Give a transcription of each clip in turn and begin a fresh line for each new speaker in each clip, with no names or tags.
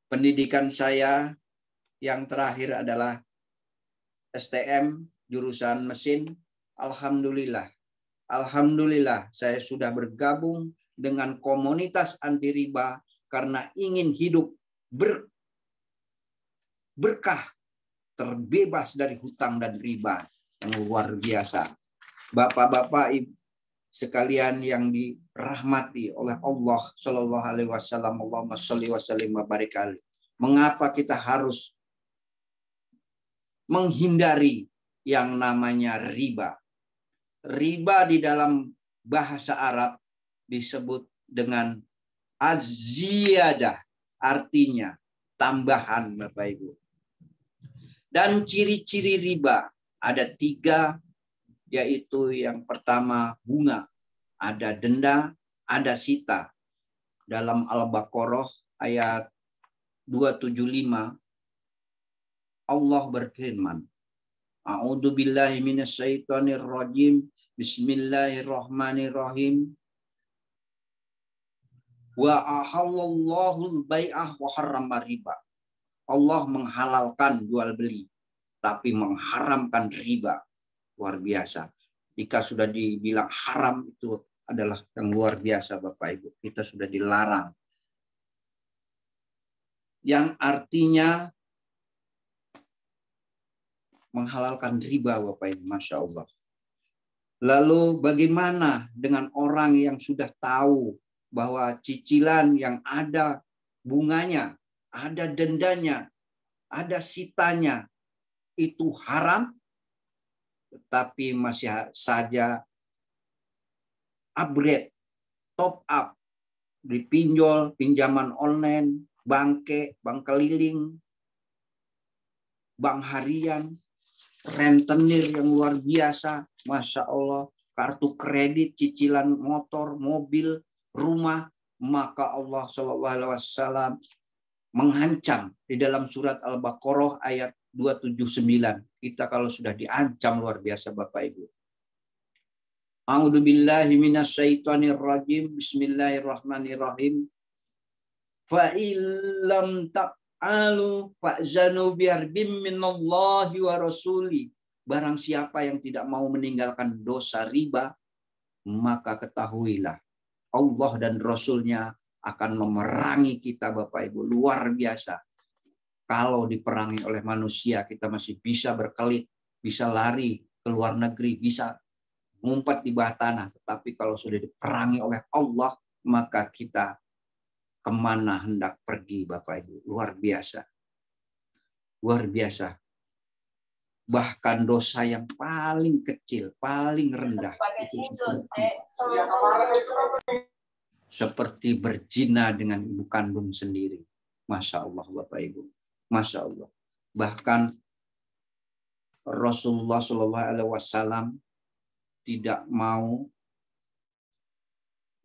pendidikan saya yang terakhir adalah STM jurusan mesin. Alhamdulillah saya sudah bergabung dengan komunitas anti riba karena ingin hidup berkah, terbebas dari hutang dan riba yang luar biasa. Bapak-bapak Ibu sekalian yang dirahmati oleh Allah Shallallahu Alaihi Wasallam, Allahumma sholli wa sallim wa barik alaihi. Mengapa kita harus menghindari yang namanya riba? Riba di dalam bahasa Arab disebut dengan az-ziyadah, artinya tambahan, Bapak Ibu. Dan ciri-ciri riba ada 3, yaitu yang pertama bunga, ada denda, ada sita. Dalam Al-Baqarah ayat 275 Allah berfirman, A'udzu billahi minasyaitonir rajim. Bismillahirrahmanirrahim. Wa ahallallahu al-bai'ah wa harrama riba. Allah menghalalkan jual beli, tapi mengharamkan riba. Luar biasa. Jika sudah dibilang haram, itu adalah yang luar biasa, Bapak Ibu. Kita sudah dilarang. Yang artinya menghalalkan riba, Bapak Ibu. Masya Allah. Lalu bagaimana dengan orang yang sudah tahu bahwa cicilan yang ada bunganya, ada dendanya, ada sitanya, itu haram, tetapi masih saja upgrade, top up, dipinjol, pinjaman online, bank keliling, bank harian, rentenir yang luar biasa, Masya Allah, kartu kredit, cicilan motor, mobil, rumah, maka Allah SAW mengancam di dalam surat Al-Baqarah ayat 279. Kita kalau sudah diancam luar biasa, Bapak Ibu. A'udzu billahi minasyaitonir rajim. Bismillahirrahmanirrahim. Fa illam ta'alu fa'zanu biharbim minallahi wa rasuli. Barang siapa yang tidak mau meninggalkan dosa riba, maka ketahuilah Allah dan Rasulnya akan memerangi kita, Bapak Ibu. Luar biasa. Kalau diperangi oleh manusia, kita masih bisa berkelit, bisa lari ke luar negeri, bisa ngumpat di bawah tanah. Tetapi kalau sudah diperangi oleh Allah, maka kita kemana hendak pergi, Bapak Ibu. Luar biasa. Luar biasa. Bahkan dosa yang paling kecil, paling rendah, seperti berzina dengan ibu kandung sendiri. Masya Allah, Bapak Ibu. Masya Allah. Bahkan Rasulullah SAW tidak mau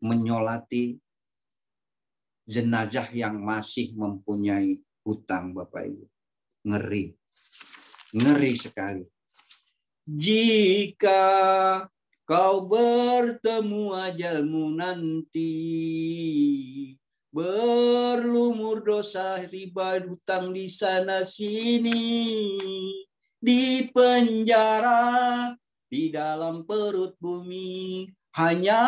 menyolati jenazah yang masih mempunyai hutang, Bapak Ibu. Ngeri. Ngeri sekali. Jika kau bertemu ajalmu nanti, berlumur dosa riba hutang di sana sini, di penjara, di dalam perut bumi, hanya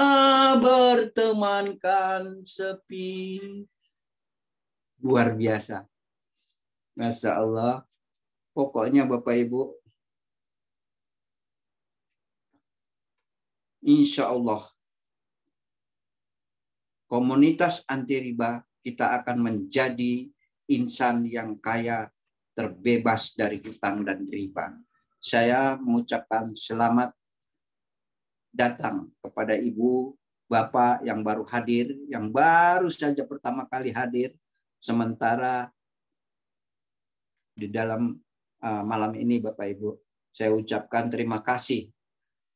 bertemankan sepi. Luar biasa. Masya Allah. Pokoknya Bapak Ibu, insya Allah, komunitas anti riba kita akan menjadi insan yang kaya, terbebas dari hutang dan riba. Saya mengucapkan selamat datang kepada Ibu, Bapak yang baru hadir, yang baru saja pertama kali hadir, sementara di dalam malam ini, Bapak Ibu, saya ucapkan terima kasih.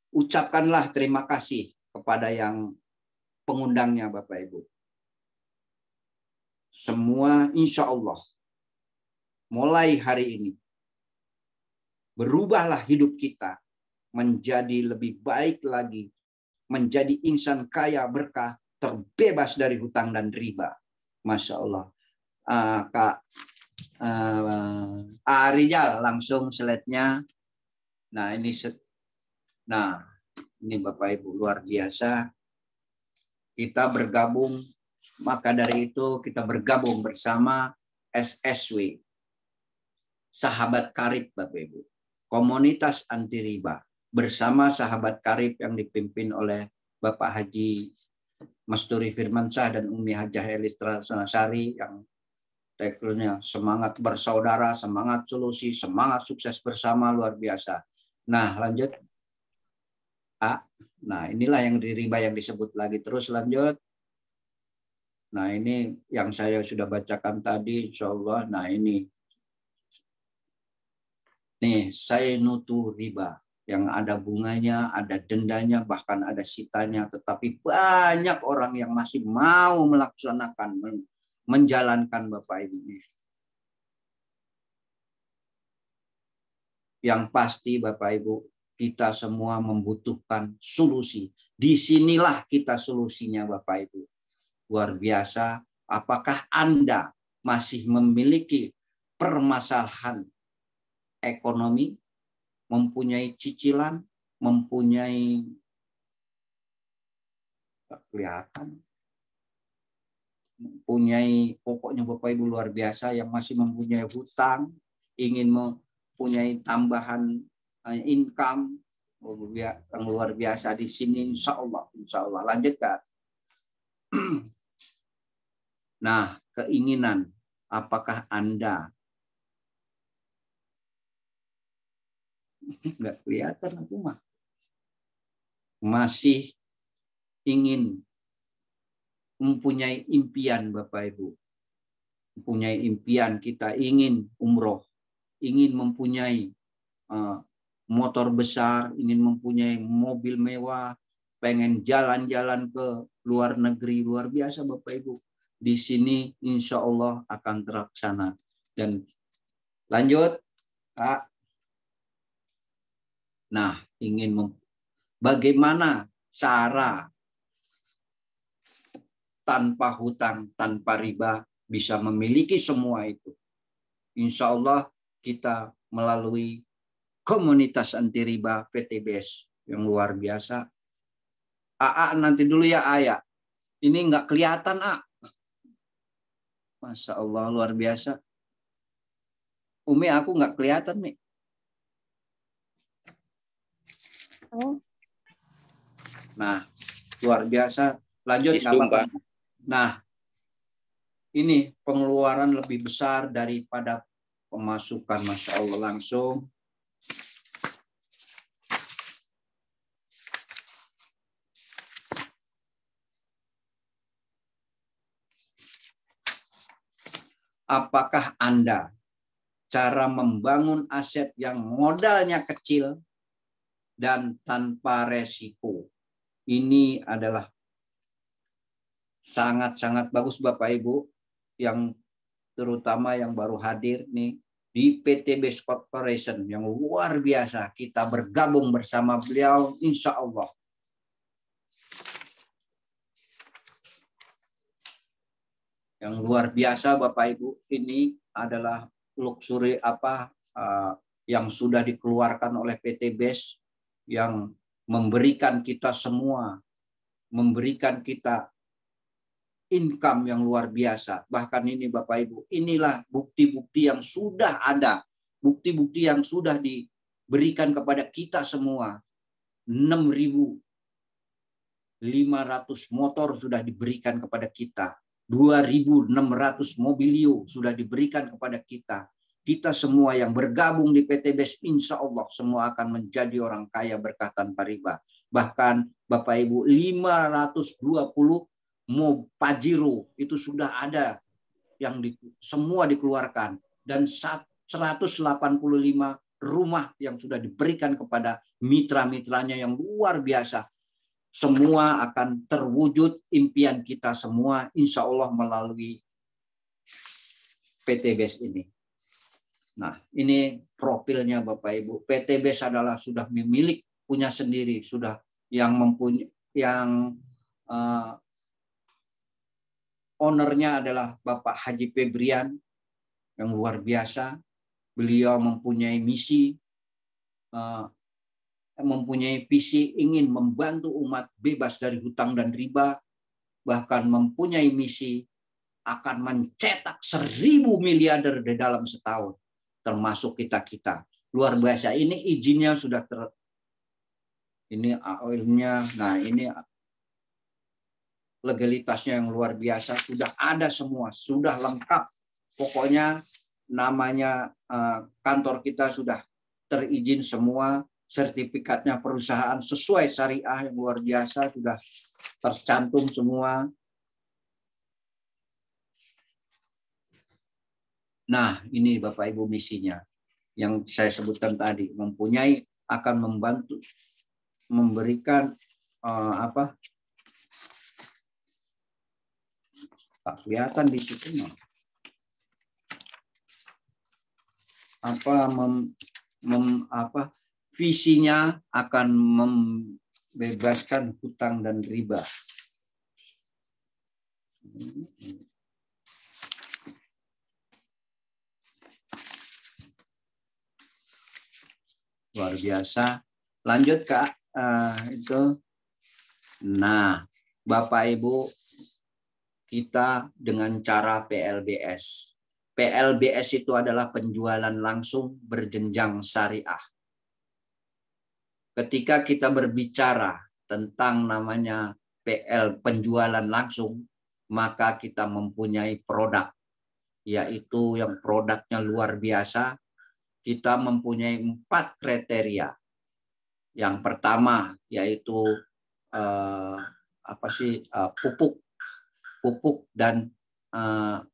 Ucapkanlah terima kasih kepada yang pengundangnya, Bapak Ibu. Semua insya Allah mulai hari ini berubahlah hidup kita menjadi lebih baik lagi menjadi insan kaya berkah, terbebas dari hutang dan riba. Masya Allah. Kak Rijal, langsung slide-nya. Nah, ini Bapak Ibu luar biasa. Kita bergabung, maka dari itu kita bergabung bersama SSW, Sahabat Karib Bapak Ibu, komunitas anti riba, bersama Sahabat Karib yang dipimpin oleh Bapak Haji Masturi Firmansyah dan Umi Hajah Elitra Sanasari, yang tagline-nya semangat bersaudara, semangat solusi, semangat sukses bersama, luar biasa. Nah, lanjut. Nah, inilah yang di riba yang disebut lagi. Terus lanjut. Nah, ini yang saya sudah bacakan tadi, insya Allah. Nah, ini. Nih, saya nutuh riba. Yang ada bunganya, ada dendanya, bahkan ada sitanya. Tetapi banyak orang yang masih mau melaksanakan, menjalankan Bapak Ibu. Yang pasti Bapak Ibu, kita semua membutuhkan solusi. Disinilah kita solusinya Bapak Ibu. Luar biasa. Apakah Anda masih memiliki permasalahan ekonomi, mempunyai cicilan, mempunyai kelihatan, mempunyai pokoknya Bapak Ibu luar biasa, yang masih mempunyai hutang, ingin mempunyai tambahan income yang luar biasa di sini, insya Allah. Lanjutkan. Nah, keinginan, apakah Anda nggak kelihatan aku mah masih ingin mempunyai impian Bapak Ibu, mempunyai impian, kita ingin umroh, ingin mempunyai motor besar, ingin mempunyai mobil mewah, pengen jalan-jalan ke luar negeri, luar biasa Bapak Ibu. Di sini insya Allah akan terlaksana. Dan lanjut, Pak. Nah, bagaimana cara tanpa hutang, tanpa riba bisa memiliki semua itu? Insya Allah kita melalui komunitas anti riba PTBS yang luar biasa. Nanti dulu ya Ayah. Ini nggak kelihatan Masya Allah luar biasa. Umi aku nggak kelihatan nih. Nah, luar biasa. Lanjut nggak apa-apa. Nah, ini pengeluaran lebih besar daripada pemasukan, Masya Allah. Langsung. Apakah Anda cara membangun aset yang modalnya kecil dan tanpa resiko? Ini adalah sangat-sangat bagus Bapak Ibu, yang terutama yang baru hadir nih di PTBS Corporation yang luar biasa. Kita bergabung bersama beliau insya Allah. Yang luar biasa Bapak Ibu, ini adalah luxury yang sudah dikeluarkan oleh PTBS, yang memberikan kita semua, memberikan kita income yang luar biasa. Bahkan ini Bapak Ibu, inilah bukti-bukti yang sudah ada, bukti-bukti yang sudah diberikan kepada kita semua. 6.500 motor sudah diberikan kepada kita. 2.600 mobilio sudah diberikan kepada kita. Kita semua yang bergabung di PTBS, insya Allah semua akan menjadi orang kaya berkah tanpa riba. Bahkan Bapak Ibu, 520 Pajero itu sudah ada yang semua dikeluarkan, dan 185 rumah yang sudah diberikan kepada mitra-mitranya yang luar biasa. Semua akan terwujud impian kita semua insya Allah melalui PTBS ini. Nah, ini profilnya Bapak Ibu. PTBS adalah sudah memiliki, punya sendiri, sudah yang mempunyai, yang ownernya adalah Bapak Haji Febrian yang luar biasa. Beliau mempunyai misi, mempunyai visi ingin membantu umat bebas dari hutang dan riba, bahkan mempunyai misi akan mencetak 1.000 miliarder di dalam setahun, termasuk kita-kita. Luar biasa. Ini izinnya sudah ini oilnya, nah ini legalitasnya yang luar biasa, sudah ada semua, sudah lengkap. Pokoknya namanya kantor kita sudah terizin semua, sertifikatnya perusahaan sesuai syariah yang luar biasa, sudah tercantum semua. Nah, ini Bapak Ibu misinya yang saya sebutkan tadi, mempunyai akan membantu memberikan tak kelihatan di situ visinya akan membebaskan hutang dan riba. Luar biasa. Lanjut Kak, itu. Nah, Bapak Ibu, kita dengan cara PLBS. PLBS itu adalah penjualan langsung berjenjang syariah. Ketika kita berbicara tentang namanya penjualan langsung, maka kita mempunyai produk, yaitu yang produknya luar biasa. Kita mempunyai 4 kriteria. Yang pertama yaitu pupuk dan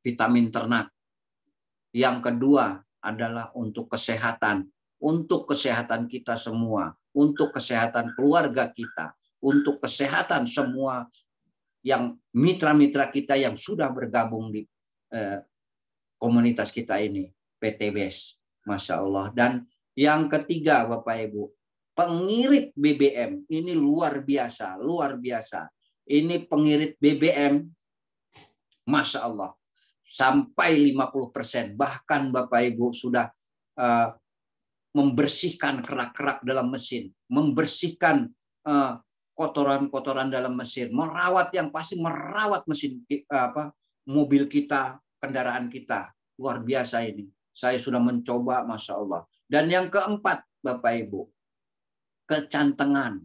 vitamin ternak. Yang kedua adalah untuk kesehatan kita semua, untuk kesehatan keluarga kita, untuk kesehatan semua yang mitra-mitra kita yang sudah bergabung di komunitas kita ini, PTBS. Masya Allah. Dan yang ketiga Bapak Ibu, pengirit BBM ini luar biasa, luar biasa. Ini pengirit BBM, Masya Allah, sampai 50%. Bahkan Bapak Ibu sudah membersihkan kerak-kerak dalam mesin, membersihkan kotoran-kotoran dalam mesin, merawat yang pasti merawat mesin mobil kita, kendaraan kita. Luar biasa ini. Saya sudah mencoba, Masya Allah. Dan yang keempat, Bapak Ibu, kecantengan.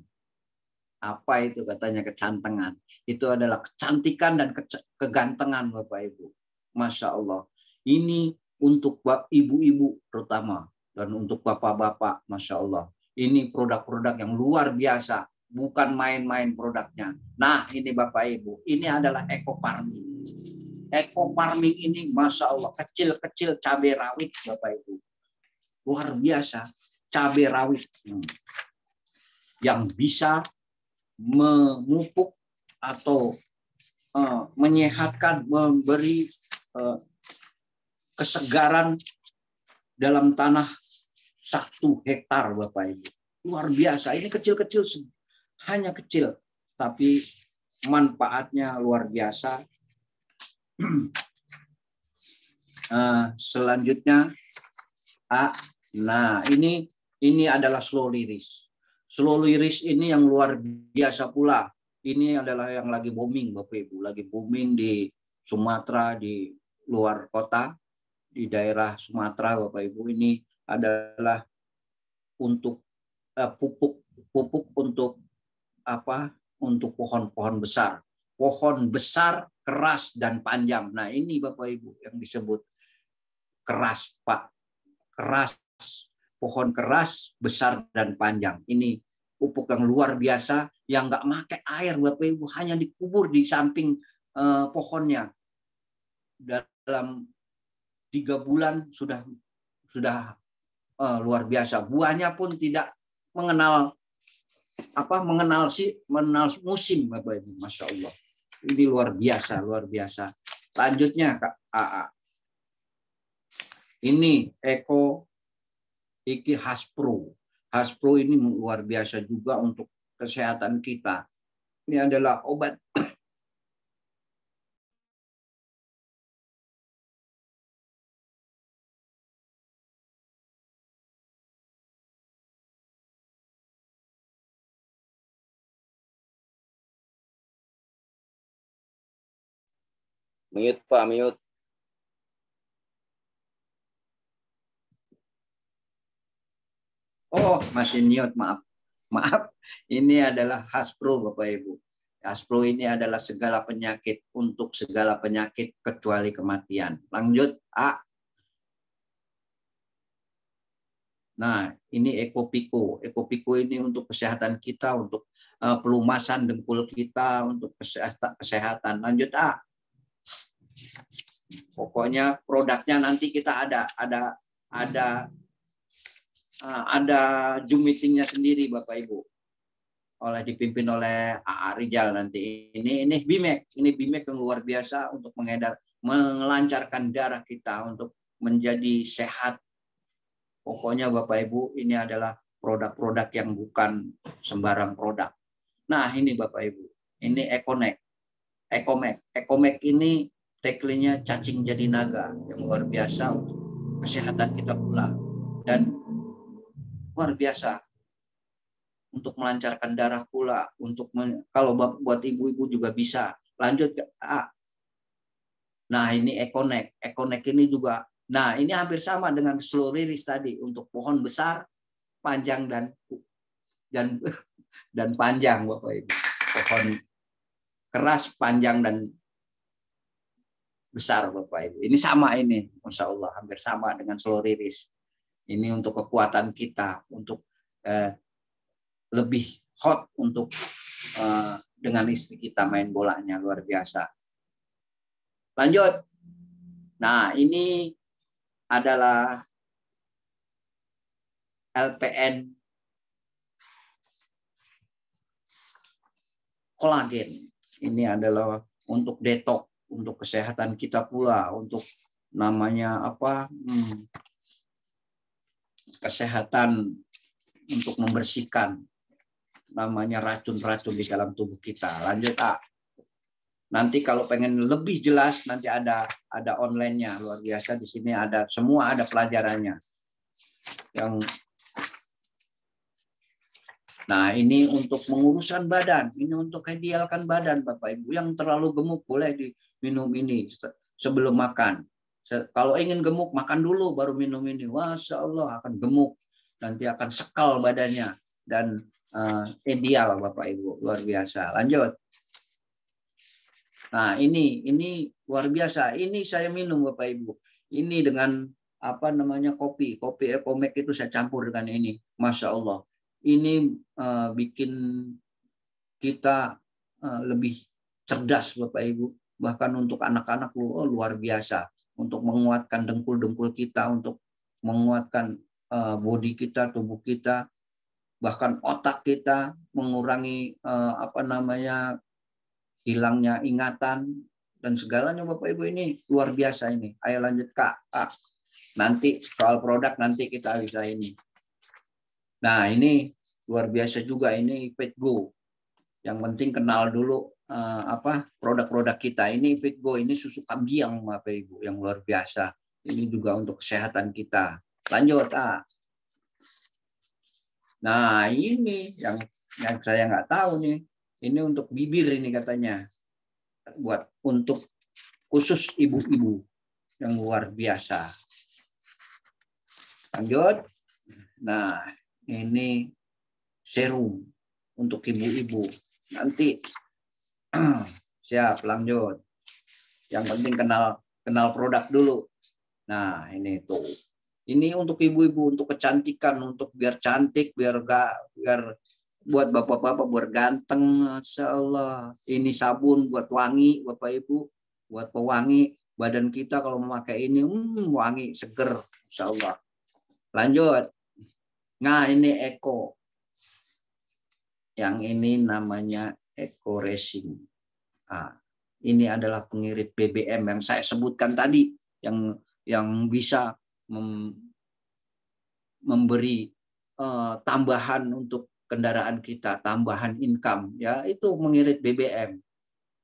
Apa itu katanya kecantengan? Itu adalah kecantikan dan kegantengan, Bapak Ibu. Masya Allah. Ini untuk ibu-ibu terutama. Dan untuk bapak-bapak, Masya Allah. Ini produk-produk yang luar biasa. Bukan main-main produknya. Nah, ini Bapak Ibu. Ini adalah eco farming. Eco farming ini Masya Allah kecil-kecil cabai rawit Bapak Ibu. Luar biasa cabai rawit yang bisa memupuk atau menyehatkan, memberi kesegaran dalam tanah 1 hektar Bapak Ibu. Luar biasa. Ini kecil-kecil, hanya kecil. Tapi manfaatnya luar biasa. Selanjutnya, nah ini adalah slow release. Slow release ini yang luar biasa pula. Ini adalah yang lagi booming Bapak Ibu, lagi booming di Sumatera, di luar kota, di daerah Sumatera Bapak Ibu. Ini adalah untuk pupuk untuk apa? Untuk pohon-pohon besar. Pohon besar, keras dan panjang. Nah, ini Bapak Ibu yang disebut keras, Pak. Keras, pohon keras, besar dan panjang. Ini pupuk yang luar biasa yang nggak pakai air Bapak Ibu, hanya dikubur di samping pohonnya. Dalam 3 bulan sudah luar biasa. Buahnya pun tidak mengenal musim Bapak Ibu. Masya Allah. Ini luar biasa, luar biasa. Lanjutnya Kak AA. Ini Haspro. Haspro ini luar biasa juga untuk kesehatan kita. Ini adalah obat.
Mute, Pak, mute.
Oh, masih mute, maaf. Maaf, ini adalah Haspro, Bapak Ibu. Haspro ini adalah segala penyakit, untuk segala penyakit kecuali kematian. Lanjut, A. Nah, ini Ekopiko. Ekopiko ini untuk kesehatan kita, untuk pelumasan dengkul kita, untuk kesehatan. Lanjut, A. Pokoknya produknya nanti kita ada Zoom meetingnya sendiri, Bapak Ibu, dipimpin oleh AA Rijal nanti. Ini BIMEK yang luar biasa untuk melancarkan darah kita untuk menjadi sehat. Pokoknya Bapak Ibu, ini adalah produk-produk yang bukan sembarang produk. Nah, ini Bapak Ibu, ini Ekomek ini tagline-nya cacing jadi naga, yang luar biasa untuk kesehatan kita pula, dan luar biasa untuk melancarkan darah pula, untuk kalau buat ibu-ibu juga bisa. Lanjut ke A. Nah, ini Ekonek ini juga. Nah, ini hampir sama dengan slow release tadi, untuk pohon besar, panjang dan panjang, Bapak Ibu. Pohon keras, panjang dan besar, Bapak Ibu. Ini sama ini, Masya Allah, hampir sama dengan slow release. Ini untuk kekuatan kita, untuk lebih hot untuk dengan istri kita main bolanya, luar biasa. Lanjut. Nah, ini adalah LPN kolagen. Ini adalah untuk detox, untuk kesehatan kita pula, untuk namanya apa? Kesehatan, untuk membersihkan namanya racun-racun di dalam tubuh kita. Lanjut, A. Nanti kalau pengen lebih jelas, nanti ada online-nya, luar biasa. Di sini ada semua, ada pelajarannya. Nah, ini untuk mengurusan badan, ini untuk idealkan badan, Bapak Ibu. Yang terlalu gemuk boleh diminum ini sebelum makan. Kalau ingin gemuk, makan dulu baru minum ini. Masya Allah, akan gemuk, nanti akan sekal badannya, dan ideal, Bapak Ibu, luar biasa. Lanjut. Nah, ini luar biasa. Ini saya minum, Bapak Ibu. Ini dengan apa namanya, kopi Ekomek itu saya campur dengan ini. Masya Allah. Ini bikin kita lebih cerdas, Bapak Ibu. Bahkan untuk anak-anak luar biasa, untuk menguatkan dengkul-dengkul kita, untuk menguatkan bodi kita, tubuh kita, bahkan otak kita, mengurangi hilangnya ingatan dan segalanya, Bapak Ibu. Ini luar biasa ini. Ayo lanjut, Kak. Nanti soal produk nanti kita bisa ini. Nah, ini luar biasa juga, ini Fitgo. Yang penting kenal dulu produk-produk kita. Ini Fitgo, ini susu kambing, Bapak Ibu, yang luar biasa. Ini juga untuk kesehatan kita. Lanjut, Nah, ini yang saya nggak tahu nih. Ini untuk bibir ini katanya. Untuk khusus ibu-ibu, yang luar biasa. Lanjut. Nah, ini serum untuk ibu-ibu. Nanti siap, lanjut. Yang penting kenal produk dulu. Nah, ini tuh. Ini untuk ibu-ibu, untuk kecantikan, untuk biar cantik, biar buat bapak-bapak biar ganteng, Masya Allah. Ini sabun buat wangi, Bapak Ibu, buat pewangi badan kita. Kalau memakai ini wangi, seger, Masya Allah. Lanjut. Nah, ini Eko. Yang ini namanya Eko Racing. Nah, ini adalah pengirit BBM yang saya sebutkan tadi, yang bisa memberi tambahan untuk kendaraan kita, tambahan income, ya itu mengirit BBM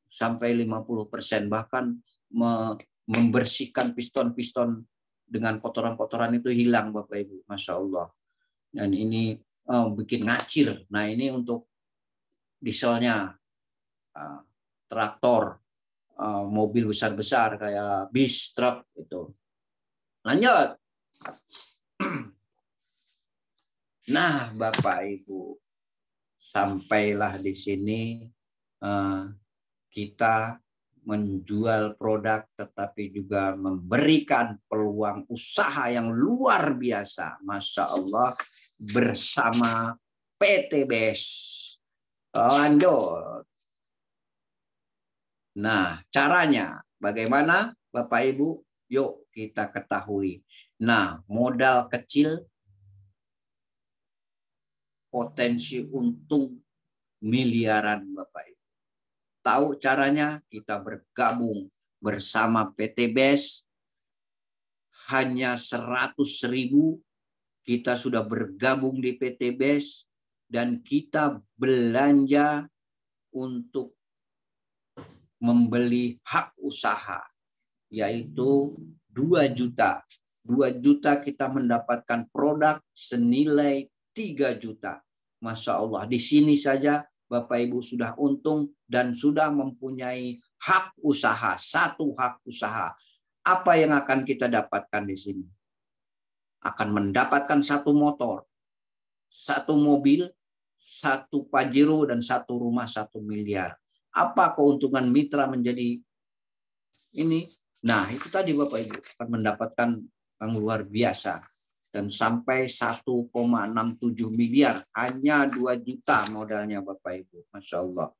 sampai 50%, bahkan membersihkan piston-piston dengan kotoran-kotoran itu hilang, Bapak Ibu, Masya Allah. Dan ini bikin ngacir. Nah ini untuk dieselnya, traktor, mobil besar-besar kayak bis, truk itu. Lanjut. Nah, Bapak Ibu, sampailah di sini kita menjual produk tetapi juga memberikan peluang usaha yang luar biasa, Masya Allah, bersama PT BES. Lanjut. Nah, caranya bagaimana, Bapak Ibu? Yuk kita ketahui. Nah, modal kecil, potensi untung miliaran, Bapak Ibu. Tahu caranya? Kita bergabung bersama PT BES. Hanya 100.000 kita sudah bergabung di PT BES dan kita belanja untuk membeli hak usaha, yaitu 2 juta. 2 juta kita mendapatkan produk senilai 3 juta. Masya Allah, di sini saja Bapak Ibu sudah untung dan sudah mempunyai hak usaha, 1 hak usaha. Apa yang akan kita dapatkan di sini? Akan mendapatkan 1 motor, 1 mobil, 1 Pajero, dan 1 rumah 1 miliar. Apa keuntungan mitra menjadi ini? Nah, itu tadi Bapak Ibu akan mendapatkan yang luar biasa. Dan sampai 1,67 miliar. Hanya 2 juta modalnya Bapak Ibu. Masya Allah.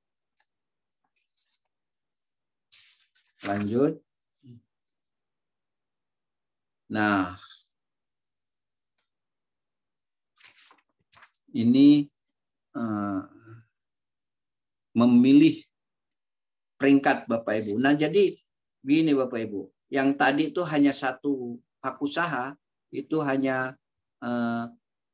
Lanjut. Nah, ini memilih peringkat Bapak Ibu. Nah, jadi begini Bapak Ibu. Yang tadi itu hanya 1 hak usaha, itu hanya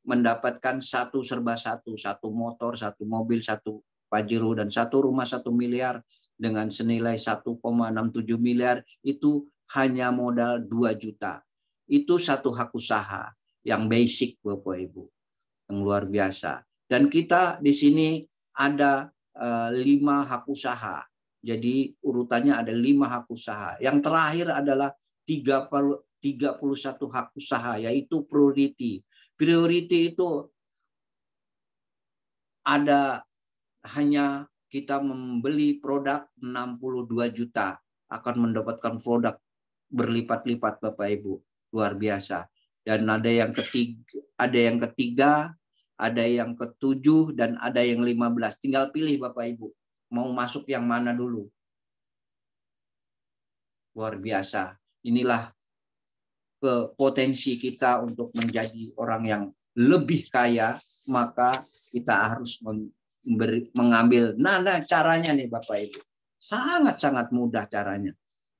mendapatkan 1 serba 1, 1 motor, 1 mobil, 1 Pajero, dan 1 rumah 1 miliar dengan senilai 1,67 miliar, itu hanya modal 2 juta. Itu 1 hak usaha yang basic Bapak Ibu, yang luar biasa. Dan kita di sini ada 5 hak usaha. Jadi urutannya ada 5 hak usaha. Yang terakhir adalah 31 hak usaha, yaitu priority. Priority itu ada hanya kita membeli produk 62 juta akan mendapatkan produk berlipat-lipat Bapak Ibu, luar biasa. Dan ada yang ketiga, ada yang ke-7, dan ada yang 15. Tinggal pilih Bapak Ibu mau masuk yang mana dulu. Luar biasa. Inilah potensi kita untuk menjadi orang yang lebih kaya, maka kita harus mengambil. Nah, caranya nih Bapak Ibu. Sangat-sangat mudah caranya.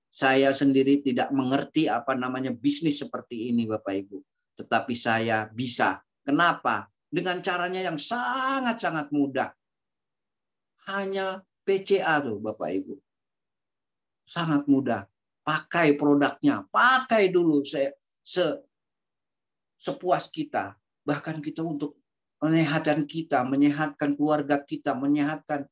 Saya sendiri tidak mengerti apa namanya bisnis seperti ini Bapak Ibu. Tetapi saya bisa. Kenapa? Dengan caranya yang sangat-sangat mudah. Hanya PCA tuh Bapak Ibu. Sangat mudah. Pakai produknya, pakai dulu sepuas kita. Bahkan kita untuk menyehatkan kita, menyehatkan keluarga kita, menyehatkan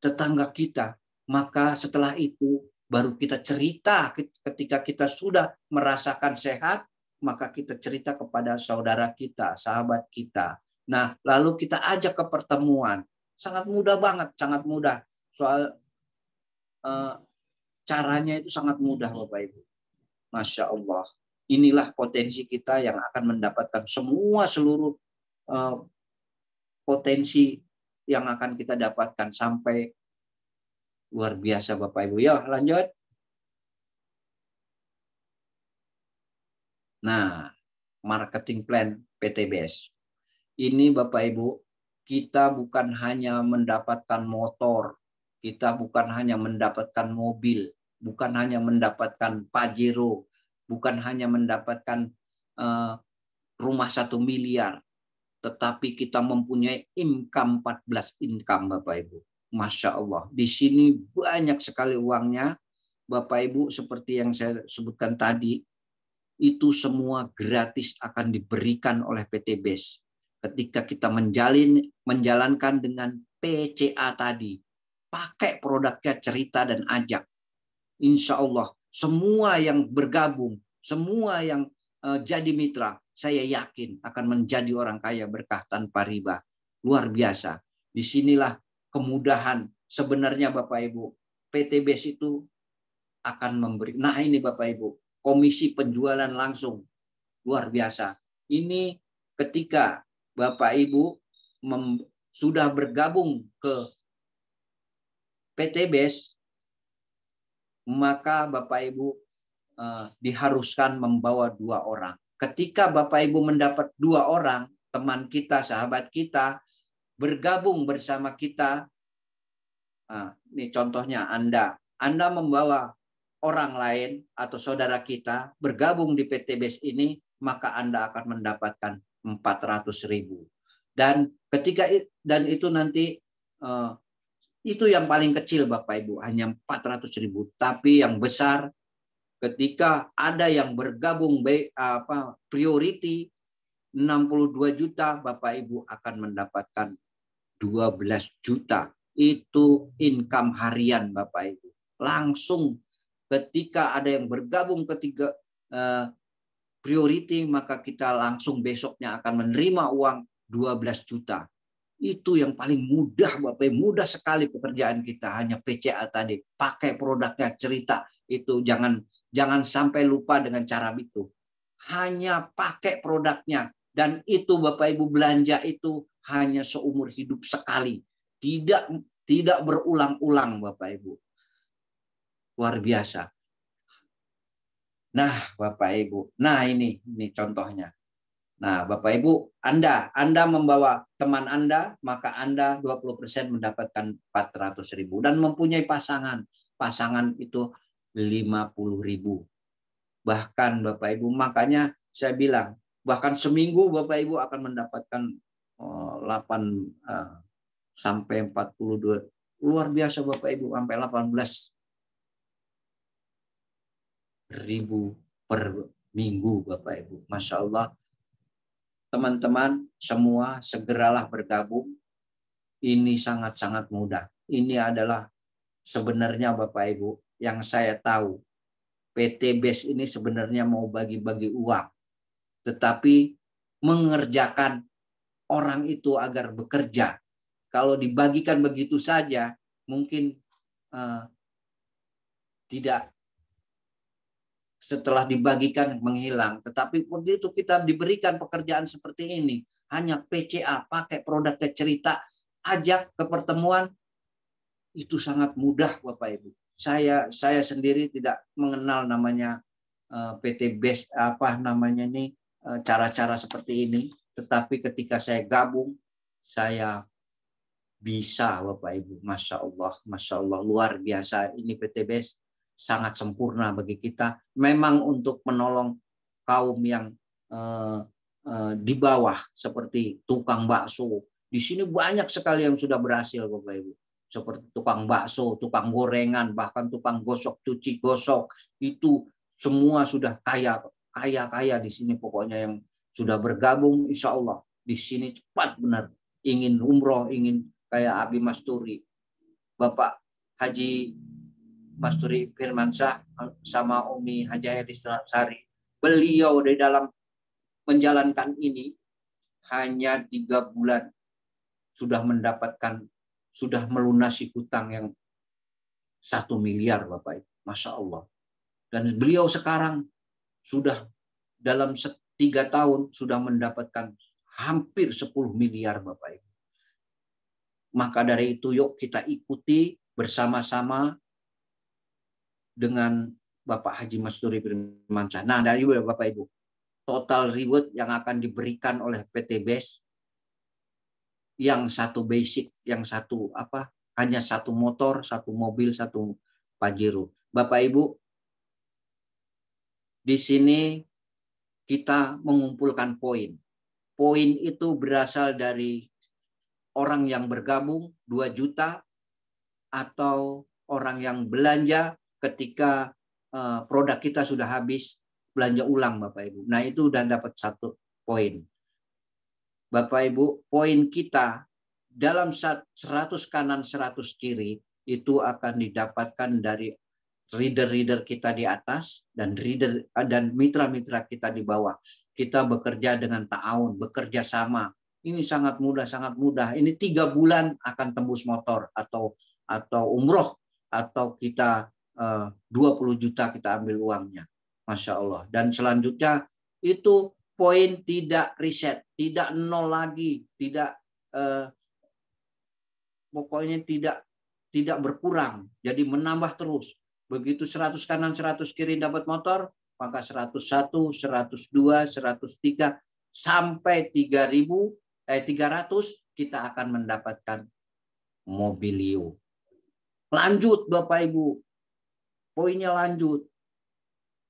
tetangga kita. Maka setelah itu baru kita cerita, ketika kita sudah merasakan sehat, maka kita cerita kepada saudara kita, sahabat kita. Nah, lalu kita ajak ke pertemuan. Sangat mudah banget, sangat mudah. Soal caranya itu sangat mudah Bapak Ibu. Masya Allah. Inilah potensi kita yang akan mendapatkan seluruh potensi yang akan kita dapatkan sampai luar biasa Bapak Ibu. Ya, lanjut. Nah, marketing plan PT BES. Ini Bapak Ibu, kita bukan hanya mendapatkan motor, kita bukan hanya mendapatkan mobil, bukan hanya mendapatkan Pajero, bukan hanya mendapatkan rumah 1 miliar. tetapi kita mempunyai income 14 income Bapak Ibu. Masya Allah. Di sini banyak sekali uangnya. Bapak Ibu, seperti yang saya sebutkan tadi, itu semua gratis akan diberikan oleh PT BES. Ketika kita menjalankan dengan PCA tadi, pakai produknya Cerita dan Ajak. Insya Allah, semua yang bergabung, semua yang jadi mitra, saya yakin akan menjadi orang kaya berkah tanpa riba. Luar biasa. Disinilah kemudahan sebenarnya Bapak Ibu. PT BES itu akan memberi. Nah ini Bapak Ibu, komisi penjualan langsung. Luar biasa. Ini ketika Bapak Ibu sudah bergabung ke PT BES, maka Bapak Ibu diharuskan membawa 2 orang. Ketika Bapak Ibu mendapat 2 orang, teman kita, sahabat kita, bergabung bersama kita, ini contohnya Anda membawa orang lain atau saudara kita bergabung di PT BES ini, maka Anda akan mendapatkan 400.000. Dan itu nanti itu yang paling kecil Bapak Ibu, hanya 400.000. Tapi yang besar, ketika ada yang bergabung priority 62 juta, Bapak Ibu akan mendapatkan 12 juta. Itu income harian Bapak Ibu. Langsung ketika ada yang bergabung ketiga priority, maka kita langsung besoknya akan menerima uang 12 juta. Itu yang paling mudah Bapak Ibu. Mudah sekali pekerjaan kita, hanya PCA tadi. Pakai produknya Cerita. Itu jangan sampai lupa dengan cara itu. Hanya pakai produknya. Dan itu Bapak Ibu, belanja itu hanya seumur hidup sekali. Tidak berulang-ulang Bapak Ibu. Luar biasa. Nah Bapak Ibu. Nah ini contohnya. Nah, Bapak Ibu, Anda membawa teman Anda, maka Anda 20% mendapatkan 400.000 dan mempunyai pasangan. Pasangan itu 50.000. Bahkan Bapak Ibu, makanya saya bilang, bahkan seminggu Bapak Ibu akan mendapatkan 8 sampai 42. Luar biasa Bapak Ibu, sampai 18.000 per minggu Bapak Ibu. Masya Allah. Teman-teman semua segeralah bergabung. Ini sangat-sangat mudah. Ini adalah sebenarnya Bapak Ibu yang saya tahu. PT BES ini sebenarnya mau bagi-bagi uang. Tetapi mengerjakan orang itu agar bekerja. Kalau dibagikan begitu saja mungkin tidak, setelah dibagikan menghilang. Tetapi begitu kita diberikan pekerjaan seperti ini, hanya PCA, pakai produknya Cerita, ajak ke pertemuan, itu sangat mudah Bapak Ibu. Saya sendiri tidak mengenal namanya PT BES, cara-cara seperti ini. Tetapi ketika saya gabung, saya bisa Bapak Ibu. Masya Allah, luar biasa. Ini PT BES sangat sempurna bagi kita. Memang untuk menolong kaum yang di bawah, seperti tukang bakso. Di sini banyak sekali yang sudah berhasil Bapak Ibu. Seperti tukang bakso, tukang gorengan, bahkan tukang gosok, cuci gosok. Itu semua sudah kaya di sini pokoknya, yang sudah bergabung. Insya Allah di sini cepat benar. Ingin umroh, ingin kayak Abi Masturi, Bapak Haji Masturi Firmansyah sama Umi Hajah Sari. Beliau di dalam menjalankan ini hanya 3 bulan sudah melunasi hutang yang 1 miliar Bapak Ibu. Masya Allah. Dan beliau sekarang sudah dalam 3 tahun sudah mendapatkan hampir 10 miliar Bapak Ibu. Maka dari itu yuk kita ikuti bersama-sama dengan Bapak Haji Masturi Firmansyah. Nah, dari Bapak Ibu, total reward yang akan diberikan oleh PT BES, yang satu basic, yang satu hanya 1 motor, 1 mobil, 1 Pajero. Bapak Ibu, di sini kita mengumpulkan poin. poin itu berasal dari orang yang bergabung 2 juta atau orang yang belanja ketika produk kita sudah habis, belanja ulang Bapak Ibu. Nah, itu udah dapat 1 poin. Bapak Ibu, poin kita dalam 100 kanan 100 kiri itu akan didapatkan dari reader-reader kita di atas dan mitra-mitra kita di bawah. Kita bekerja dengan ta'awun, bekerja sama. Ini sangat mudah, sangat mudah. Ini 3 bulan akan tembus motor atau umroh, atau kita 20 juta kita ambil uangnya. Masya Allah. Dan selanjutnya itu poin tidak reset, tidak nol lagi, tidak pokoknya tidak berkurang. Jadi menambah terus. Begitu 100 kanan 100 kiri dapat motor, maka 101, 102, 103 sampai 300 kita akan mendapatkan Mobilio. Lanjut Bapak Ibu. Poinnya lanjut.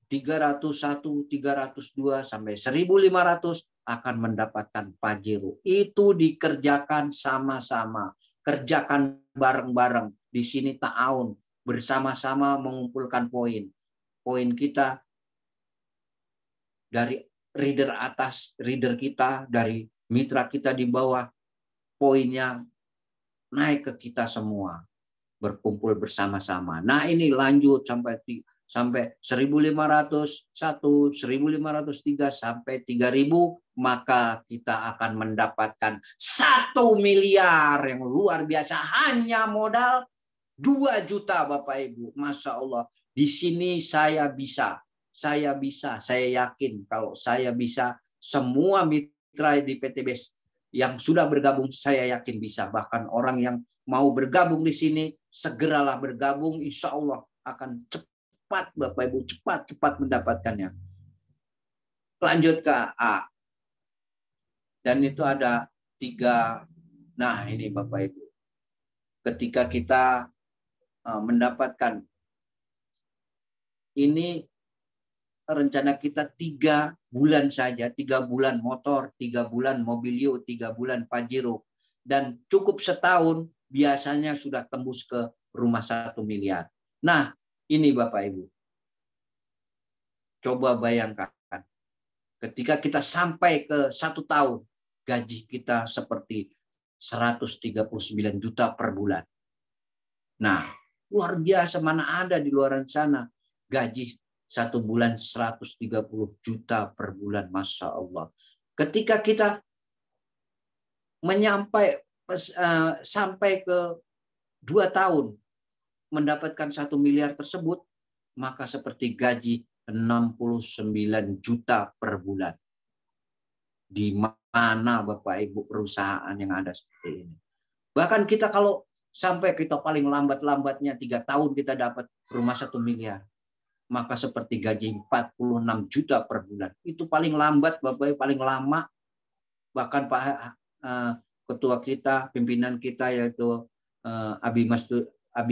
301, 302 sampai 1500 akan mendapatkan Pajero. Itu dikerjakan sama-sama, kerjakan bareng-bareng. Di sini ta'awun, bersama-sama mengumpulkan poin. Poin kita dari reader atas, reader kita, dari mitra kita di bawah, poinnya naik ke kita semua, berkumpul bersama-sama. Nah, ini lanjut sampai 1501, 1503 sampai 3000, maka kita akan mendapatkan 1 miliar yang luar biasa, hanya modal 2 juta Bapak Ibu. Masya Allah. Di sini saya yakin kalau saya bisa, semua mitra di PTBS yang sudah bergabung saya yakin bisa. Bahkan orang yang mau bergabung di sini segeralah bergabung, insya Allah akan cepat Bapak Ibu, cepat mendapatkannya. Lanjut ke A. Dan itu ada 3. Nah, ini Bapak Ibu. Ketika kita mendapatkan ini, rencana kita 3 bulan saja, 3 bulan motor, 3 bulan Mobilio, 3 bulan Pajero, dan cukup setahun biasanya sudah tembus ke rumah 1 miliar. Nah, ini Bapak Ibu, coba bayangkan, ketika kita sampai ke 1 tahun, gaji kita seperti 139 juta per bulan. Nah, luar biasa, mana ada di luar sana gaji 1 bulan 130 juta per bulan, Masya Allah. Ketika kita sampai ke 2 tahun mendapatkan 1 miliar tersebut, maka seperti gaji 69 juta per bulan. Di mana Bapak Ibu perusahaan yang ada seperti ini? Bahkan kita kalau sampai kita paling lambat-lambatnya 3 tahun kita dapat rumah 1 miliar. Maka seperti gaji 46 juta per bulan. Itu paling lambat Bapak Ibu, paling lama. Bahkan Pak Ketua kita, pimpinan kita yaitu Abi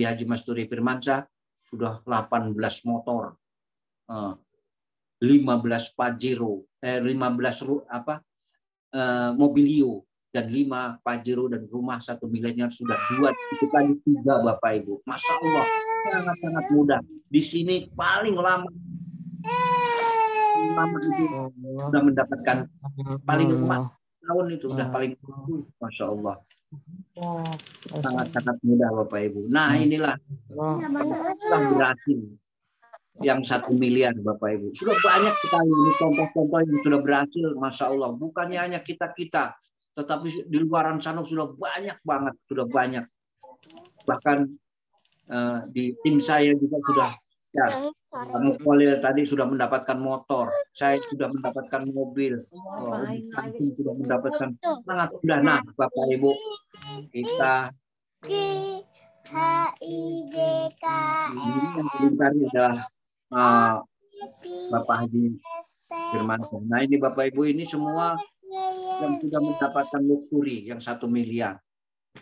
Haji Masturi Firmansyah sudah 18 motor, 15 Pajero, 15 Mobilio, dan 5 Pajero, dan rumah 1 miliar sudah 2, itu kali 3 Bapak Ibu. Masya Allah, sangat-sangat mudah. Di sini paling lama itu sudah mendapatkan paling lama tahun itu udah paling Masya Allah. Sangat-sangat mudah Bapak Ibu. Nah, inilah yang berhasil yang 1 miliar Bapak Ibu. Sudah banyak sekali ini contoh-contoh yang sudah berhasil, Masya Allah. Bukannya hanya kita, tetapi di luaran sana sudah banyak banget, sudah banyak. Bahkan di tim saya juga sudah, ya, Mukolil tadi sudah mendapatkan motor, saya sudah mendapatkan mobil, sudah mendapatkan, sangat sudah. Nah, Bapak Ibu, kita ini yang dilingkari adalah Bapak Haji Firmansyah. Nah, ini Bapak Ibu, ini semua yang sudah mendapatkan luxury yang 1 miliar.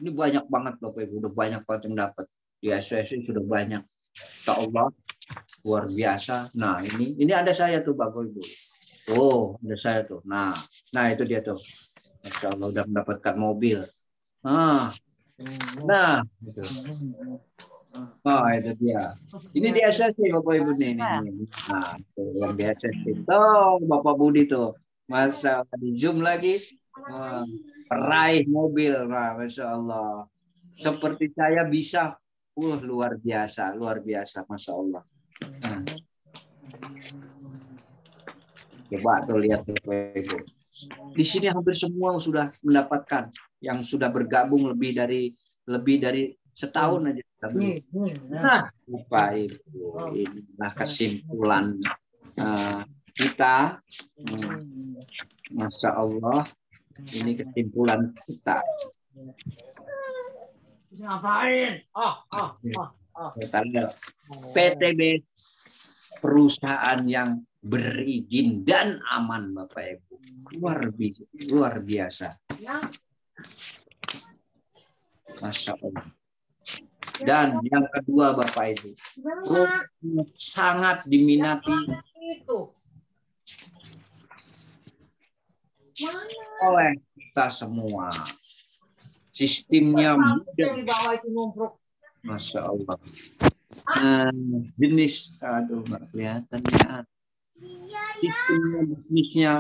Ini banyak banget Bapak Ibu, udah banyak banget yang dapat. Di SSI sudah banyak. Insya Allah luar biasa. Nah, ini ada saya tuh Bapak Ibu. Oh, ada saya tuh. Nah itu dia tuh. Masya Allah udah mendapatkan mobil. Nah, gitu. Oh, itu dia. Ini di SSC Bapak Ibu nih. Nah, tuh, yang di SSC. Tuh, Bapak Budi tuh. Masa di Zoom lagi. Peraih mobil. Nah, Masya Allah. Seperti saya bisa. Luar biasa. Luar biasa. Masya Allah. Nah, coba tuh lihat Bapak Ibu. Di sini hampir semua sudah mendapatkan. Yang sudah bergabung lebih dari setahun aja. Nah, Bapak Ibu, inilah kesimpulan kita. Masya Allah, ini kesimpulan kita. PTB perusahaan yang berizin dan aman, Bapak Ibu. Luar biasa. Masya Allah. Dan yang kedua Bapak Ibu, sangat diminati oleh kita semua. Sistemnya mudah. Masya Allah. Jenis, aduh nggak kelihatan ya. Sistemnya bisnisnya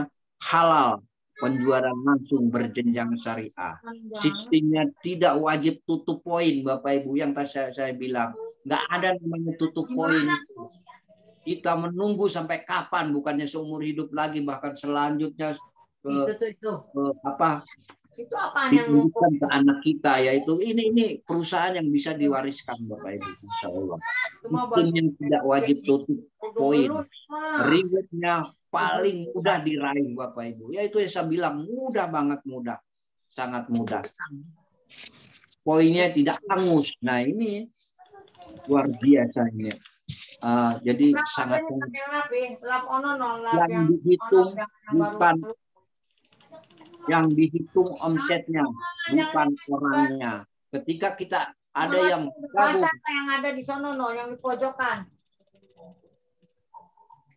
halal. Penjualan langsung berjenjang syariah. Sistemnya tidak wajib tutup poin, Bapak Ibu. Yang tadi saya bilang, nggak ada namanya tutup poin. Kita menunggu sampai kapan? Bukannya seumur hidup lagi, bahkan selanjutnya
itu apa yang
ke anak kita, yaitu ini perusahaan yang bisa diwariskan, Bapak Ibu. Insya Allah. Sistem yang tidak wajib tutup poin. Rewardnya paling mudah diraih, Bapak Ibu. Ya itu yang saya bilang, mudah banget, mudah. Sangat mudah. Poinnya tidak hangus. Nah ini luar biasa ini. Jadi sangat yang dihitung bukan yang dihitung omsetnya, bukan orangnya. Ketika kita ada yang gabung,
yang ada di sono yang di pojokan.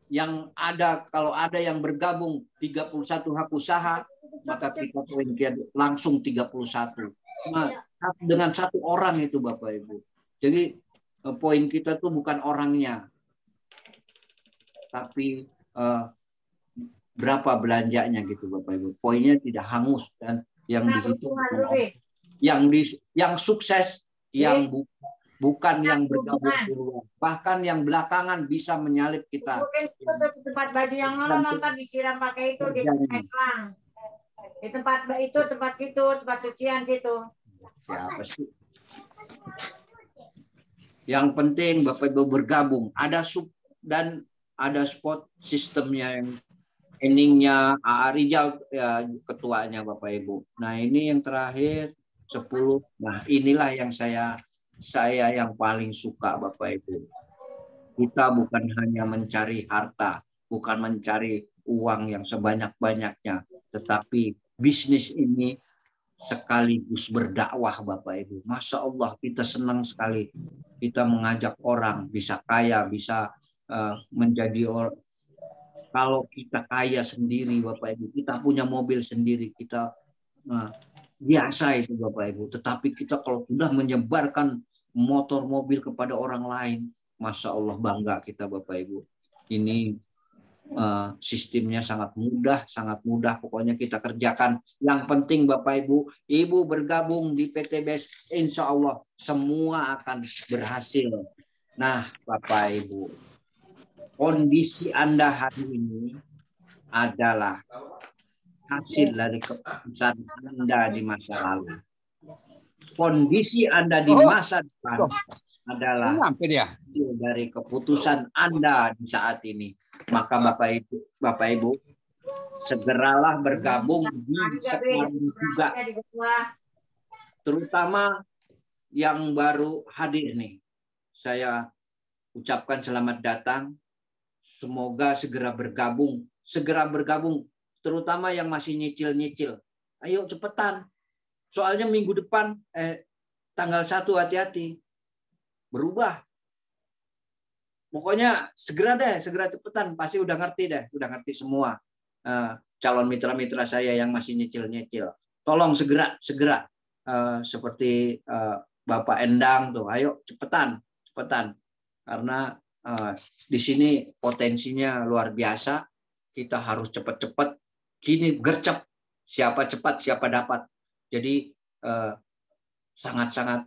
Yang ada, kalau ada yang bergabung 31 hak usaha, maka kita poin langsung 31. Nah, dengan satu orang itu Bapak Ibu. Jadi poin kita tuh bukan orangnya, tapi berapa belanjanya gitu Bapak Ibu. Poinnya tidak hangus dan yang dihitung yang sukses, yang bukan yang bergabung duluan. Bahkan yang belakangan bisa menyalip kita.
Tempat baju yang nonton disiram pakai itu di selang. Di tempat itu, tempat cucian situ.
Siapa sih? Yang penting Bapak Ibu bergabung. Ada dan ada spot sistemnya yang endingnya Rijal ya, ketuanya Bapak Ibu. Nah ini yang terakhir 10. Nah inilah yang saya yang paling suka Bapak Ibu. Kita bukan hanya mencari harta, bukan mencari uang yang sebanyak-banyaknya, tetapi bisnis ini sekaligus berdakwah Bapak Ibu. Masya Allah kita senang sekali. Kita mengajak orang bisa kaya, bisa menjadi orang. Kalau kita kaya sendiri Bapak Ibu, kita punya mobil sendiri, kita biasa itu Bapak Ibu. Tetapi kita kalau sudah menyebarkan motor mobil kepada orang lain, Masya Allah bangga kita Bapak Ibu. Ini sistemnya sangat mudah pokoknya kita kerjakan. Yang penting Bapak Ibu bergabung di PTBS, insya Allah semua akan berhasil. Nah Bapak Ibu, kondisi Anda hari ini adalah hasil dari keputusan Anda di masa lalu. Kondisi Anda di masa depan adalah hasil dari keputusan Anda di saat ini. Maka Bapak Ibu segeralah bergabung di sekarang juga. Terutama yang baru hadir nih. Saya ucapkan selamat datang. Semoga segera bergabung. Terutama yang masih nyicil-nyicil. Ayo cepetan. Soalnya minggu depan tanggal 1 hati-hati. Berubah. Pokoknya segera cepetan, pasti udah ngerti semua. calon mitra-mitra saya yang masih nyicil-nyicil. Tolong segera seperti Bapak Endang tuh, ayo cepetan. Karena di sini potensinya luar biasa. Kita harus cepat-cepat. Gini gercep, siapa cepat siapa dapat. Jadi sangat-sangat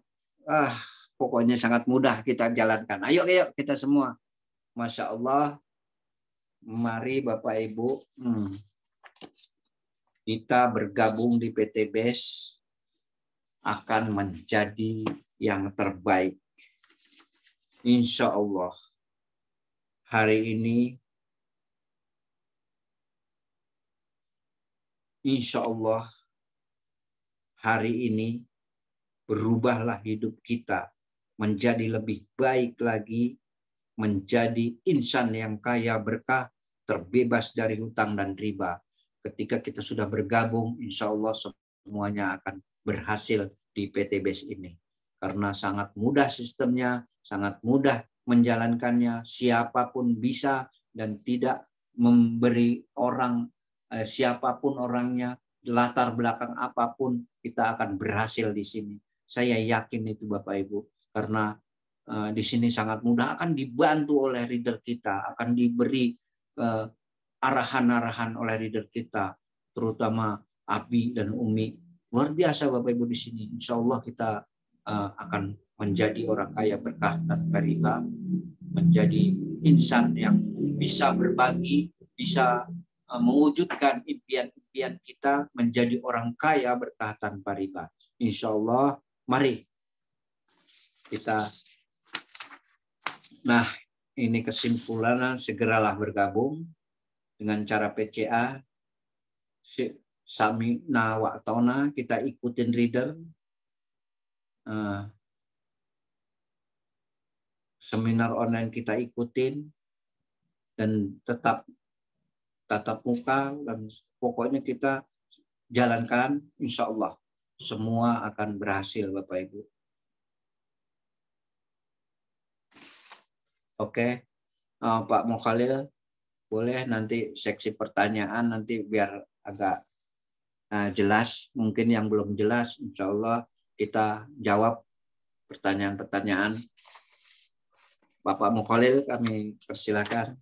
pokoknya sangat mudah kita jalankan. Ayo kita semua. Masya Allah. Mari Bapak Ibu, kita bergabung di PT BES akan menjadi yang terbaik. Insya Allah hari ini, insya Allah hari ini berubahlah hidup kita menjadi lebih baik lagi, menjadi insan yang kaya berkah, terbebas dari hutang dan riba. Ketika kita sudah bergabung, insya Allah semuanya akan berhasil di PT BES ini. Karena sangat mudah sistemnya, sangat mudah menjalankannya, siapapun bisa dan tidak memberi orang, siapapun orangnya, latar belakang apapun, kita akan berhasil di sini. Saya yakin itu Bapak Ibu, karena di sini sangat mudah, akan dibantu oleh leader kita, akan diberi arahan-arahan oleh leader kita, terutama Abi dan Umi. Luar biasa Bapak Ibu di sini. Insya Allah kita akan menjadi orang kaya berkah tanpa riba, menjadi insan yang bisa berbagi, bisa mewujudkan impian-impian kita menjadi orang kaya berkah tanpa riba. Insya Allah, mari kita. Nah, ini kesimpulannya, segeralah bergabung dengan cara PCA. Samina wa ta'na, kita ikutin reader. Seminar online kita ikutin dan tetap tatap muka, dan pokoknya kita jalankan, insya Allah semua akan berhasil Bapak Ibu. Oke, Pak Mukhalil, boleh nanti seksi pertanyaan nanti biar agak jelas. Mungkin yang belum jelas, insya Allah kita jawab pertanyaan-pertanyaan. Bapak Mukhalil, kami persilakan.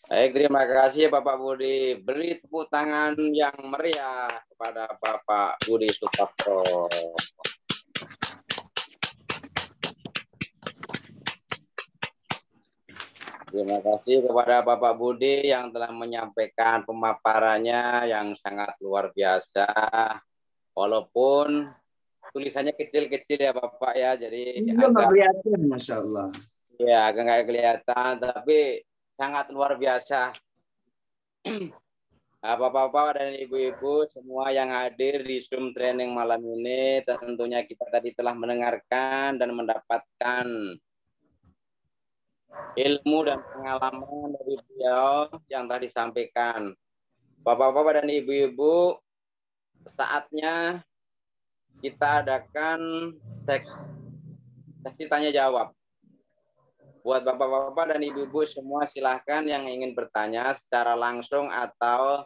Baik, terima kasih Bapak Budi. Beri tepuk tangan yang meriah kepada Bapak Budi Sutarto. Terima kasih kepada Bapak Budi yang telah menyampaikan pemaparannya yang sangat luar biasa. Walaupun tulisannya kecil-kecil ya Bapak ya, jadi
agak kelihatan, Masya Allah.
Ya, agak nggak kelihatan, tapi sangat luar biasa. Bapak-bapak dan ibu-ibu semua yang hadir di Zoom training malam ini, tentunya kita tadi telah mendengarkan dan mendapatkan ilmu dan pengalaman dari beliau yang tadi disampaikan. Bapak-bapak dan ibu-ibu, saatnya kita adakan seksi tanya jawab. Buat bapak-bapak dan ibu-ibu semua, silahkan yang ingin bertanya secara langsung atau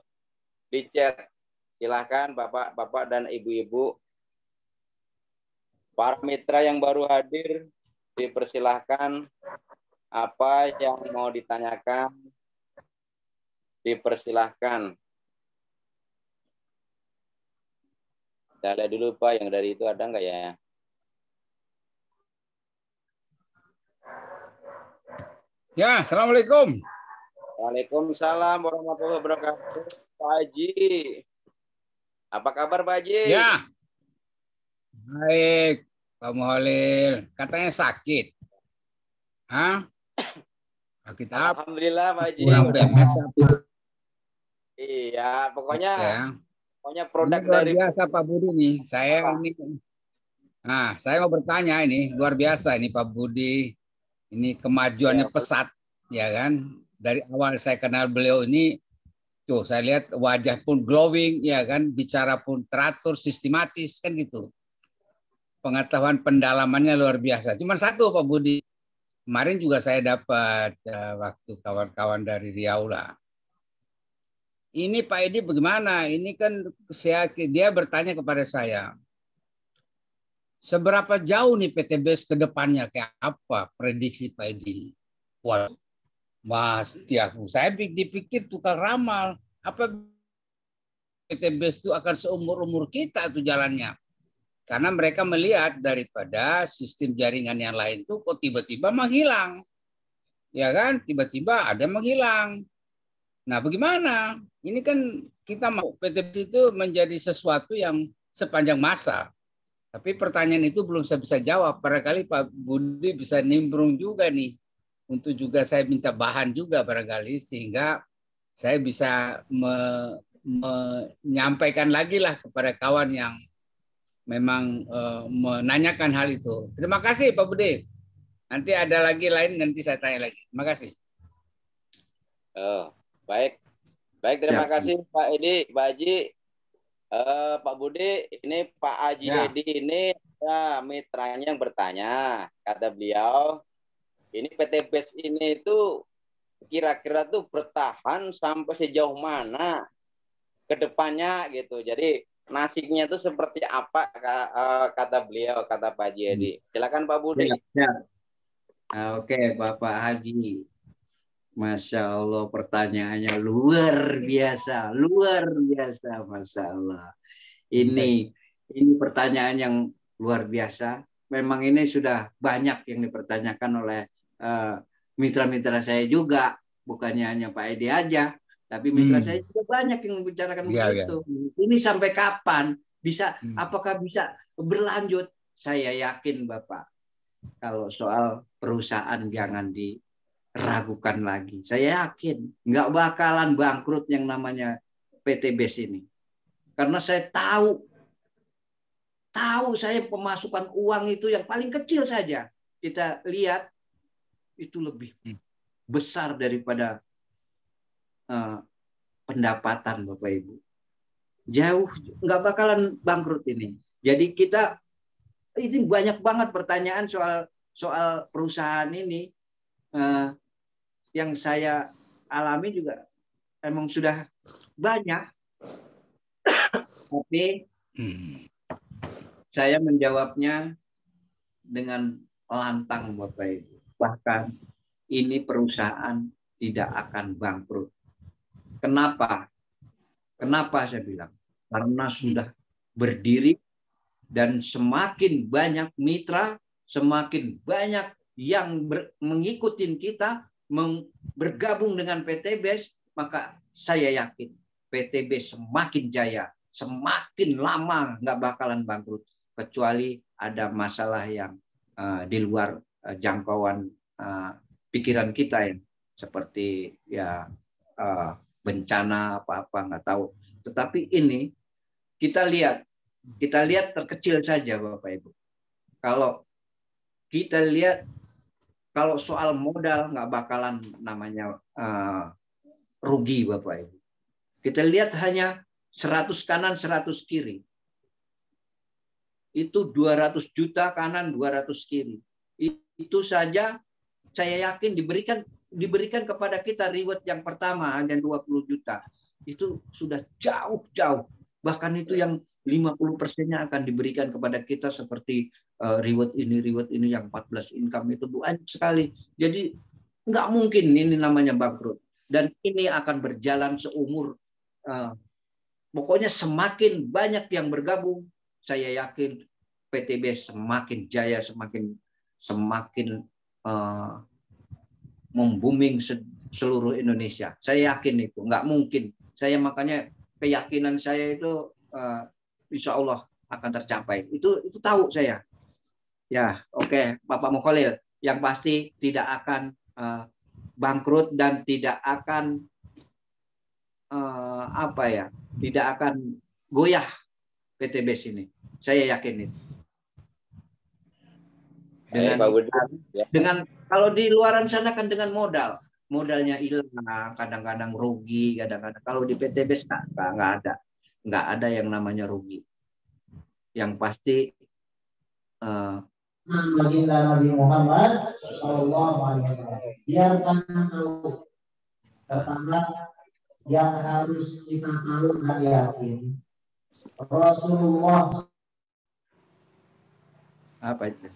di chat. Silahkan bapak-bapak dan ibu-ibu. Para mitra yang baru hadir, dipersilahkan. Apa yang mau ditanyakan, dipersilahkan. Kita lihat dulu Pak, yang dari itu ada nggak ya?
Ya, Assalamualaikum.
Waalaikumsalam warahmatullahi wabarakatuh. Pak Haji. Apa kabar Pak Haji?
Ya. Baik, Pak Mukhalil. Katanya sakit. Hah? Sakit apa?
Alhamdulillah Pak Haji.
Kurang PMS apa?
Iya, pokoknya produk
ini luar
dari
biasa Pak Budi nih. Saya mau bertanya ini, luar biasa ini Pak Budi. Ini kemajuannya pesat, ya kan? Dari awal saya kenal beliau ini, tuh saya lihat wajah pun glowing, ya kan? Bicara pun teratur, sistematis, kan gitu. Pengetahuan pendalamannya luar biasa. Cuman satu Pak Budi, kemarin juga saya dapat waktu kawan-kawan dari Riau lah. ini Pak Edi bagaimana? Ini kan dia bertanya kepada saya, seberapa jauh nih PTBS ke depannya, kayak apa prediksi Pak Edi? Wah, Mas Tiago, saya dipikir tukang ramal. Apa PTBS itu akan seumur-umur kita tuh jalannya? Karena mereka melihat daripada sistem jaringan yang lain tuh kok tiba-tiba menghilang. Ya kan? Tiba-tiba ada menghilang. Nah, bagaimana? Ini kan kita mau PTBS itu menjadi sesuatu yang sepanjang masa. Tapi pertanyaan itu belum saya bisa jawab. Barangkali Pak Budi bisa nimbrung juga nih. Untuk juga saya minta bahan juga barangkali. Sehingga saya bisa menyampaikan lagi lah kepada kawan yang memang menanyakan hal itu. Terima kasih Pak Budi. Nanti ada lagi lain, nanti saya tanya lagi. Terima kasih.
Oh, baik. Baik, terima kasih Pak Edi, Pak Haji. Pak Budi, ini Pak Haji Edi ini mitranya yang bertanya. Kata beliau, ini PTBS ini itu kira-kira tuh bertahan sampai sejauh mana ke depannya gitu. Jadi nasibnya itu seperti apa, kata beliau, kata Pak Haji Edi. Silakan Pak Budi.
Oke, Bapak Haji. Masya Allah, pertanyaannya luar biasa, Masya Allah. Ini pertanyaan yang luar biasa. Memang ini sudah banyak yang dipertanyakan oleh mitra-mitra saya juga, bukannya hanya Pak Edi aja. Tapi mitra saya juga banyak yang membicarakan begitu. Ini sampai kapan? Apakah bisa berlanjut? Saya yakin Bapak, kalau soal perusahaan jangan diragukan lagi. Saya yakin nggak bakalan bangkrut yang namanya PTBS ini. Karena saya tahu saya pemasukan uang itu yang paling kecil saja. Kita lihat itu lebih besar daripada pendapatan Bapak Ibu. Jauh, nggak bakalan bangkrut ini. Jadi ini banyak banget pertanyaan soal perusahaan ini yang saya alami juga emang sudah banyak. Tapi saya menjawabnya dengan lantang Bapak Ibu. Bahkan ini perusahaan tidak akan bangkrut. Kenapa? Kenapa saya bilang? Karena sudah berdiri dan semakin banyak mitra, semakin banyak yang mengikuti kita, bergabung dengan PTBS, maka saya yakin PTBS semakin jaya, semakin lama nggak bakalan bangkrut, kecuali ada masalah yang di luar jangkauan pikiran kita, yang seperti bencana apa-apa nggak tahu. Tetapi ini kita lihat terkecil saja Bapak Ibu. Kalau kita lihat, kalau soal modal nggak bakalan namanya rugi Bapak Ibu. Kita lihat hanya 100 kanan 100 kiri. Itu 200 juta kanan 200 kiri. Itu saja saya yakin diberikan kepada kita reward yang pertama hanya 20 juta. Itu sudah jauh-jauh. Bahkan itu yang 50%-nya akan diberikan kepada kita seperti reward ini yang 14 income itu banyak sekali. Jadi nggak mungkin ini namanya bangkrut. Dan ini akan berjalan seumur. Pokoknya semakin banyak yang bergabung, saya yakin PTBS semakin jaya, semakin membooming seluruh Indonesia. Saya yakin itu, nggak mungkin. Makanya keyakinan saya itu insya Allah akan tercapai. Itu tahu saya. Ya, oke, Bapak Mukholil, yang pasti tidak akan bangkrut dan tidak akan tidak akan goyah PTBS ini. Saya yakin itu. Dengan kalau di luaran sana kan dengan modalnya hilang, kadang-kadang rugi, kadang-kadang. Kalau di PTBS nggak ada yang namanya rugi. Yang pasti
Nabi Muhammad Sallallahu Alaihi Wasallam biarkan tahu pertama yang harus kita tahu dan yakin. Rasulullah.
Apa itu?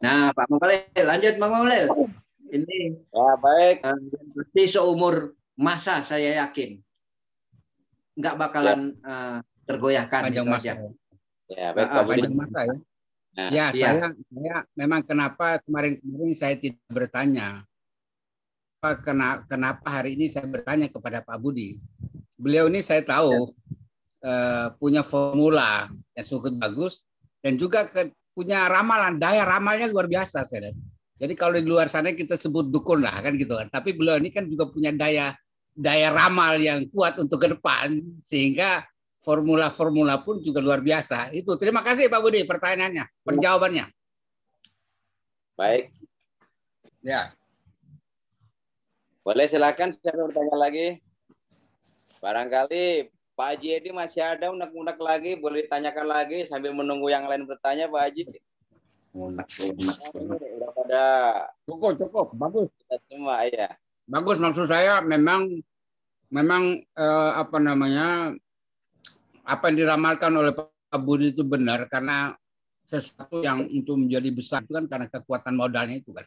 Nah, Pak Mongolel, lanjut Pak Mongolel. Ini
Ya, baik.
pasti seumur masa saya yakin nggak bakalan tergoyahkan.
Panjang
gitu
masa.
aja.
Ya, baik Pak Budi.
Panjang masa ya.
Nah,
Ya,
iya.
saya memang kenapa kemarin saya tidak bertanya. Kenapa hari ini saya bertanya kepada Pak Budi. Beliau ini saya tahu punya formula yang cukup bagus dan juga punya ramalan, daya ramalnya luar biasa saya lihat. Jadi kalau di luar sana kita sebut dukun lah kan gitu kan. Tapi beliau ini kan juga punya daya ramal yang kuat untuk ke depan sehingga formula-formula pun juga luar biasa. Itu. Terima kasih Pak Budi pertanyaannya, penjawabannya.
baik.
Ya.
Boleh silakan siapa yang bertanya lagi? Barangkali Pak Haji Edi masih ada unek-unek lagi, boleh ditanyakan lagi sambil menunggu yang lain bertanya Pak Haji.
Unek.
Udah pada
Cukup, bagus.
kita semua ya.
Bagus, maksud saya memang apa yang diramalkan oleh Pak Budi itu benar karena sesuatu yang untuk menjadi besar itu kan karena kekuatan modalnya itu kan.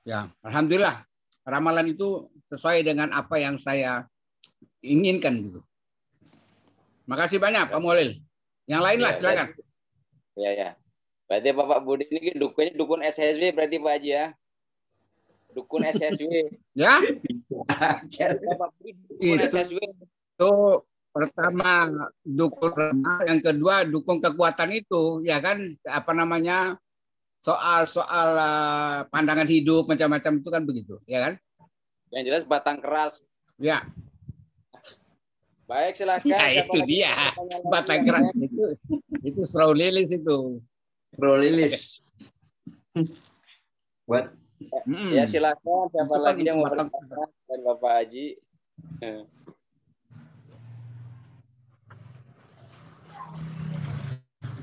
Ya, alhamdulillah ramalan itu sesuai dengan apa yang saya inginkan gitu. Makasih banyak Pak Molil. Yang lain lah silakan.
Ya. Berarti Bapak Budi ini dukunnya dukun SSW berarti Pak Haji ya. Dukun SSW.
Ya.
Bapak Budi dukun SSW.
Itu pertama dukun ramal, yang kedua dukung kekuatan itu, ya kan soal pandangan hidup macam-macam itu kan begitu, ya kan?
Yang jelas batang keras.
Ya.
Baik silakan.
Ya itu dia batang keras itu straw lilis itu.
Bro Lilis. Buat
Ya silakan siapa
Itu kan
lagi yang mau
batang-
bertanya dan Bapak Haji.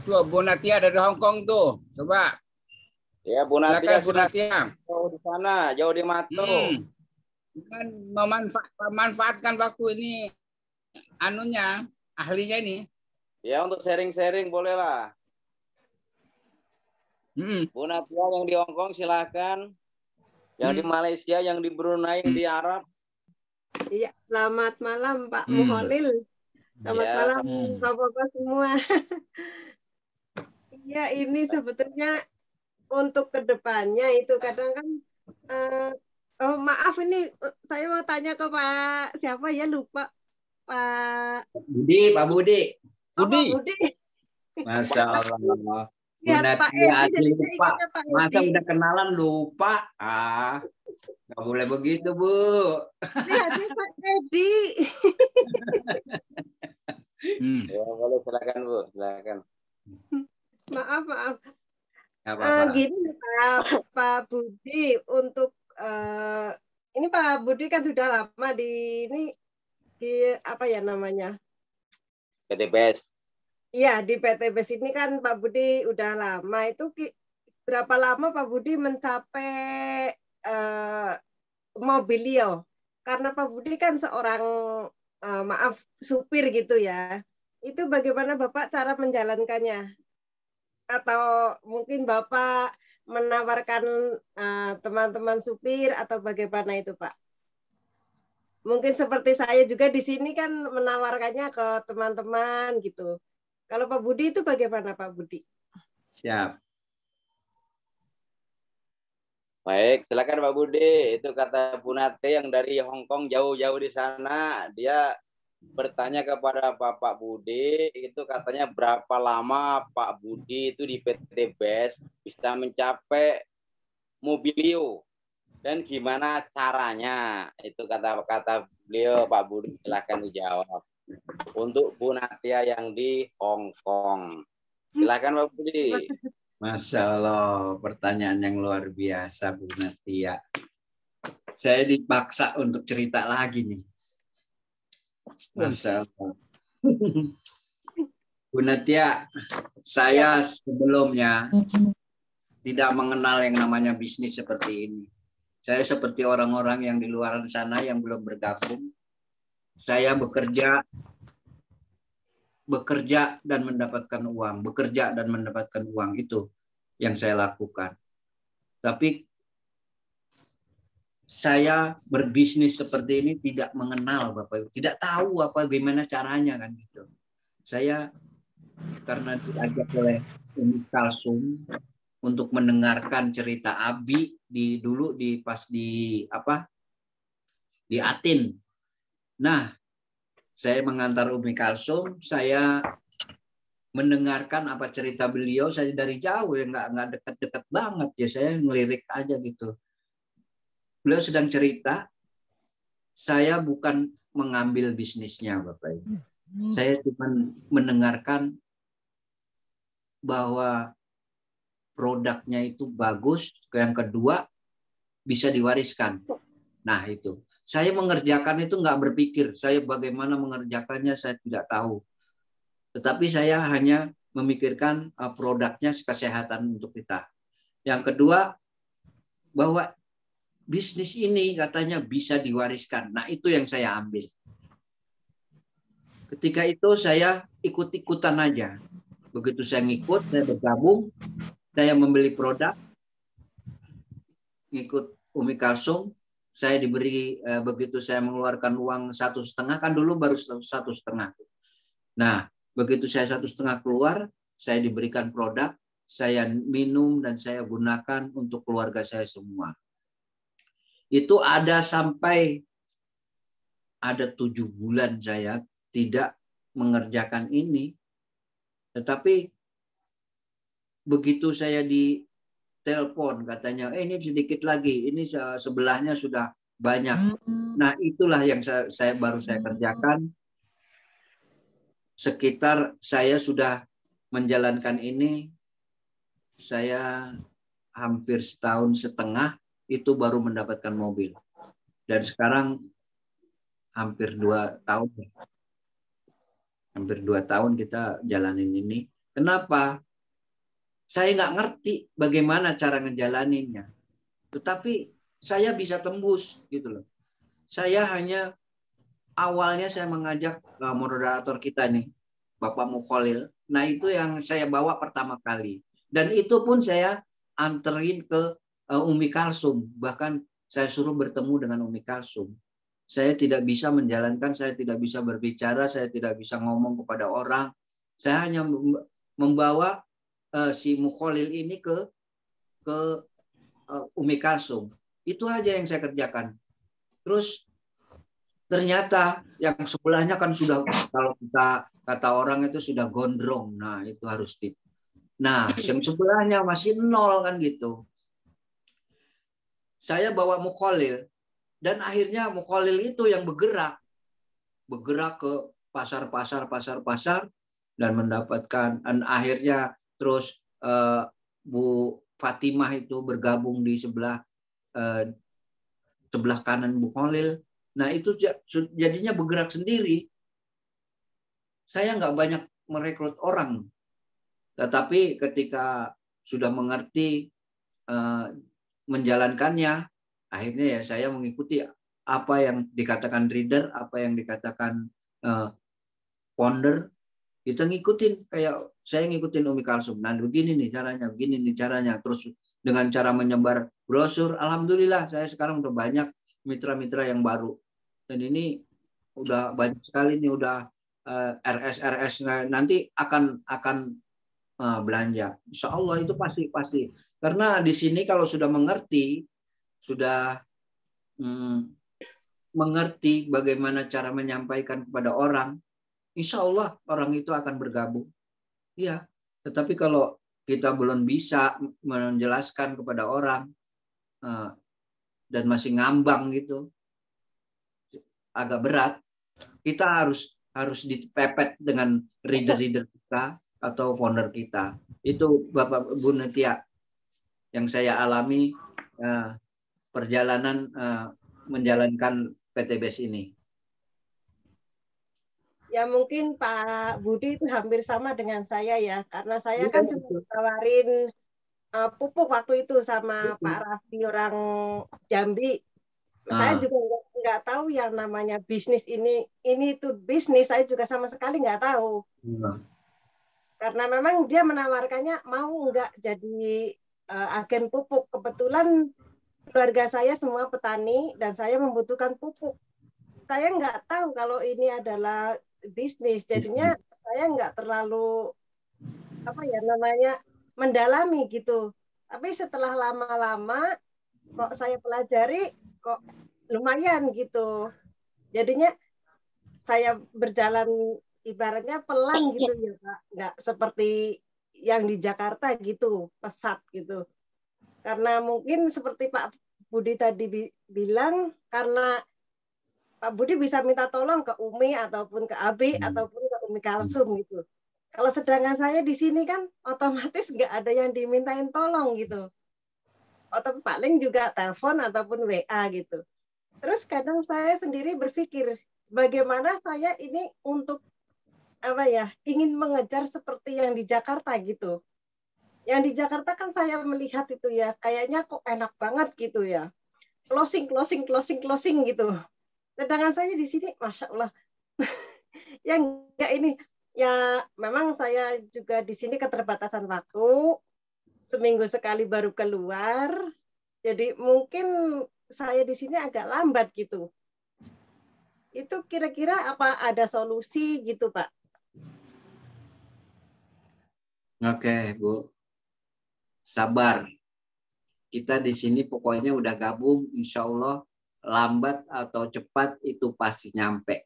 Itu Bu Natia dari Hong Kong tuh. Coba.
Ya Bu Natia
Silakan Bu Natia.
jauh di sana, jauh di Mato.
Dengan memanfaatkan waktu ini ahlinya ini.
Ya untuk sharing-sharing bolehlah. Bu Natia yang di Hong Kong silakan. Yang di Malaysia, yang di Brunei, yang di Arab.
Iya, selamat malam Pak Muholil. Selamat malam Bapak-bapak semua. Iya, ini sebetulnya untuk kedepannya itu kadang kan maaf ini saya mau tanya ke Pak siapa ya lupa Pak
Budi, Pak Budi.
Pak Budi.
Masya Allah.
Ya, Pak Edi,
lupa. Masa udah kenalan lupa? Nggak boleh begitu, Bu.
Lihatnya Pak Edi.
Ya, boleh silakan, Bu. Silakan.
Maaf.
Apa-apa.
Gini Pak Budi untuk ini Pak Budi kan sudah lama di apa ya namanya?
PTBS.
Iya, di PTBS ini kan Pak Budi udah lama. Itu berapa lama Pak Budi mencapai mobilio? Karena Pak Budi kan seorang supir gitu ya. Itu bagaimana Bapak cara menjalankannya? Atau mungkin Bapak menawarkan teman-teman supir atau bagaimana itu Pak? Mungkin seperti saya juga di sini kan menawarkannya ke teman-teman gitu. Kalau Pak Budi itu bagaimana Pak Budi?
Siap.
Baik, silakan Pak Budi. Itu kata Bu Nate yang dari Hong Kong jauh-jauh di sana. Dia bertanya kepada Bapak Budi, itu katanya berapa lama Pak Budi itu di PTBS bisa mencapai mobilio dan gimana caranya? Itu kata beliau Pak Budi, silakan dijawab. Untuk Bu Natia yang di Hong Kong. Silakan Pak Budi.
Masya Allah, pertanyaan yang luar biasa Bu Natia. Saya dipaksa untuk cerita lagi nih. Masya Allah. Bu Natia, saya sebelumnya tidak mengenal yang namanya bisnis seperti ini. Saya seperti orang-orang yang di luar sana yang belum bergabung. Saya bekerja dan mendapatkan uang, bekerja dan mendapatkan uang, itu yang saya lakukan. Tapi saya berbisnis seperti ini tidak mengenal Bapak Ibu, tidak tahu gimana caranya kan gitu. Saya karena diajak oleh Umi Kalsum untuk mendengarkan cerita Abi dulu pas di Atin. Nah, saya mengantar Umi Kalsum, saya mendengarkan apa cerita beliau, saya dari jauh ya, nggak dekat-dekat banget ya, saya ngelirik aja gitu. Beliau sedang cerita, saya bukan mengambil bisnisnya Bapak Ibu. Saya cuma mendengarkan bahwa produknya itu bagus, yang kedua bisa diwariskan. Nah itu, saya mengerjakan itu nggak berpikir, saya bagaimana mengerjakannya saya tidak tahu. Tetapi saya hanya memikirkan produknya kesehatan untuk kita. Yang kedua, bahwa bisnis ini katanya bisa diwariskan. Nah itu yang saya ambil. Ketika itu saya ikut-ikutan aja. Begitu saya ngikut, saya bergabung, saya membeli produk, ngikut Umi Kalsum, saya diberi begitu saya mengeluarkan uang 1,5, kan dulu baru 1,5. Nah, begitu saya 1,5 keluar, saya diberikan produk, saya minum dan saya gunakan untuk keluarga saya semua. Itu ada 7 bulan saya tidak mengerjakan ini. Tetapi begitu saya ditelepon katanya, ini sedikit lagi, ini sebelahnya sudah banyak. Nah, itulah yang saya baru kerjakan. Sekitar saya sudah menjalankan ini, saya hampir 1,5 tahun itu baru mendapatkan mobil. Dan sekarang hampir 2 tahun. Hampir 2 tahun kita jalanin ini. Kenapa? Saya nggak ngerti bagaimana cara ngejalaninnya. Tetapi saya bisa tembus gitu loh. Saya hanya awalnya saya mengajak moderator kita nih, Bapak Mukholil. Nah itu yang saya bawa pertama kali. Dan itu pun saya anterin ke Umi Kalsum. Bahkan saya suruh bertemu dengan Umi Kalsum. Saya tidak bisa menjalankan, saya tidak bisa berbicara, saya tidak bisa ngomong kepada orang. Saya hanya membawa si Mukholil ini ke Umi Kalsum. Itu aja yang saya kerjakan. Terus ternyata yang sebelahnya kan sudah, kalau kita kata orang itu sudah gondrong. Nah itu harus Nah yang sebelahnya masih 0 kan gitu. Saya bawa Mukholil dan akhirnya Mukholil itu yang bergerak ke pasar dan mendapatkan, dan akhirnya terus Bu Fatimah itu bergabung di sebelah kanan Mukholil. Nah itu jadinya bergerak sendiri. Saya nggak banyak merekrut orang, tetapi ketika sudah mengerti menjalankannya, akhirnya ya saya mengikuti apa yang dikatakan reader, apa yang dikatakan founder, kita ngikutin. Kayak saya ngikutin Umi Kalsum. Nah begini nih caranya, terus dengan cara menyebar brosur, alhamdulillah saya sekarang udah banyak mitra-mitra yang baru. Dan ini udah banyak sekali nih, udah RS nanti akan belanja. Insya Allah itu pasti. Karena di sini kalau sudah mengerti, mengerti bagaimana cara menyampaikan kepada orang, insya Allah orang itu akan bergabung. Iya, tetapi kalau kita belum bisa menjelaskan kepada orang dan masih ngambang gitu, agak berat. Kita harus dipepet dengan reader kita atau founder kita. Itu Bapak Bu Netia yang saya alami perjalanan menjalankan PTBS ini.
Ya mungkin Pak Budi itu hampir sama dengan saya ya, karena saya kan cuma tawarin pupuk waktu itu sama Pak Raffi orang Jambi. Saya juga nggak tahu yang namanya bisnis ini itu bisnis, saya juga sama sekali nggak tahu. Karena memang dia menawarkannya mau nggak jadi agen pupuk. Kebetulan keluarga saya semua petani dan saya membutuhkan pupuk. Saya nggak tahu kalau ini adalah bisnis, jadinya saya nggak terlalu mendalami gitu. Tapi setelah lama-lama kok saya pelajari kok lumayan gitu. Jadinya saya berjalan ibaratnya pelan gitu ya Pak, nggak seperti yang di Jakarta gitu, pesat gitu. Karena mungkin seperti Pak Budi tadi bilang, karena Pak Budi bisa minta tolong ke Umi ataupun ke Abi ataupun ke Umi Kalsum gitu. Kalau sedangkan saya di sini kan otomatis nggak ada yang dimintain tolong gitu. Atau paling juga telepon ataupun WA gitu. Terus kadang saya sendiri berpikir, bagaimana saya ini untuk ingin mengejar seperti yang di Jakarta gitu. Yang di Jakarta kan saya melihat itu ya, kayaknya kok enak banget gitu ya. Closing gitu. Sedangkan saya di sini, Masya Allah. Ya enggak ini, ya memang saya juga di sini keterbatasan waktu. Seminggu sekali baru keluar. Jadi mungkin saya di sini agak lambat gitu. Itu kira-kira apa ada solusi gitu, Pak?
Oke, Bu. Sabar. Kita di sini pokoknya udah gabung, insya Allah lambat atau cepat itu pasti nyampe.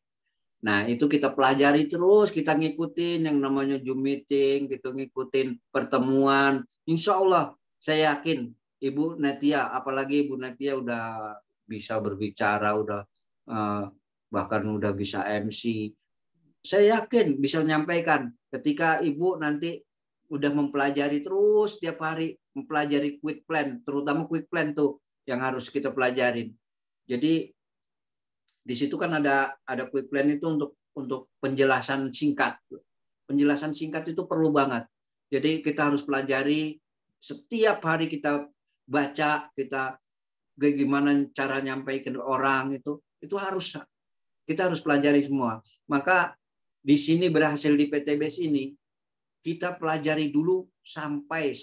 Nah, itu kita pelajari terus, kita ngikutin yang namanya Zoom meeting, gitu, ngikutin pertemuan. Insya Allah, saya yakin Ibu Natia, apalagi Ibu Natia udah bisa berbicara, udah bahkan udah bisa MC. Saya yakin bisa menyampaikan ketika Ibu nanti udah mempelajari terus setiap hari, mempelajari quick plan, terutama quick plan tuh yang harus kita pelajarin. Jadi di situ kan ada quick plan itu untuk penjelasan singkat. Penjelasan singkat itu perlu banget. Jadi kita harus pelajari setiap hari, kita baca, kita bagaimana cara nyampaikan ke orang itu harus kita harus pelajari semua. Maka di sini berhasil di PTBS ini kita pelajari dulu sampai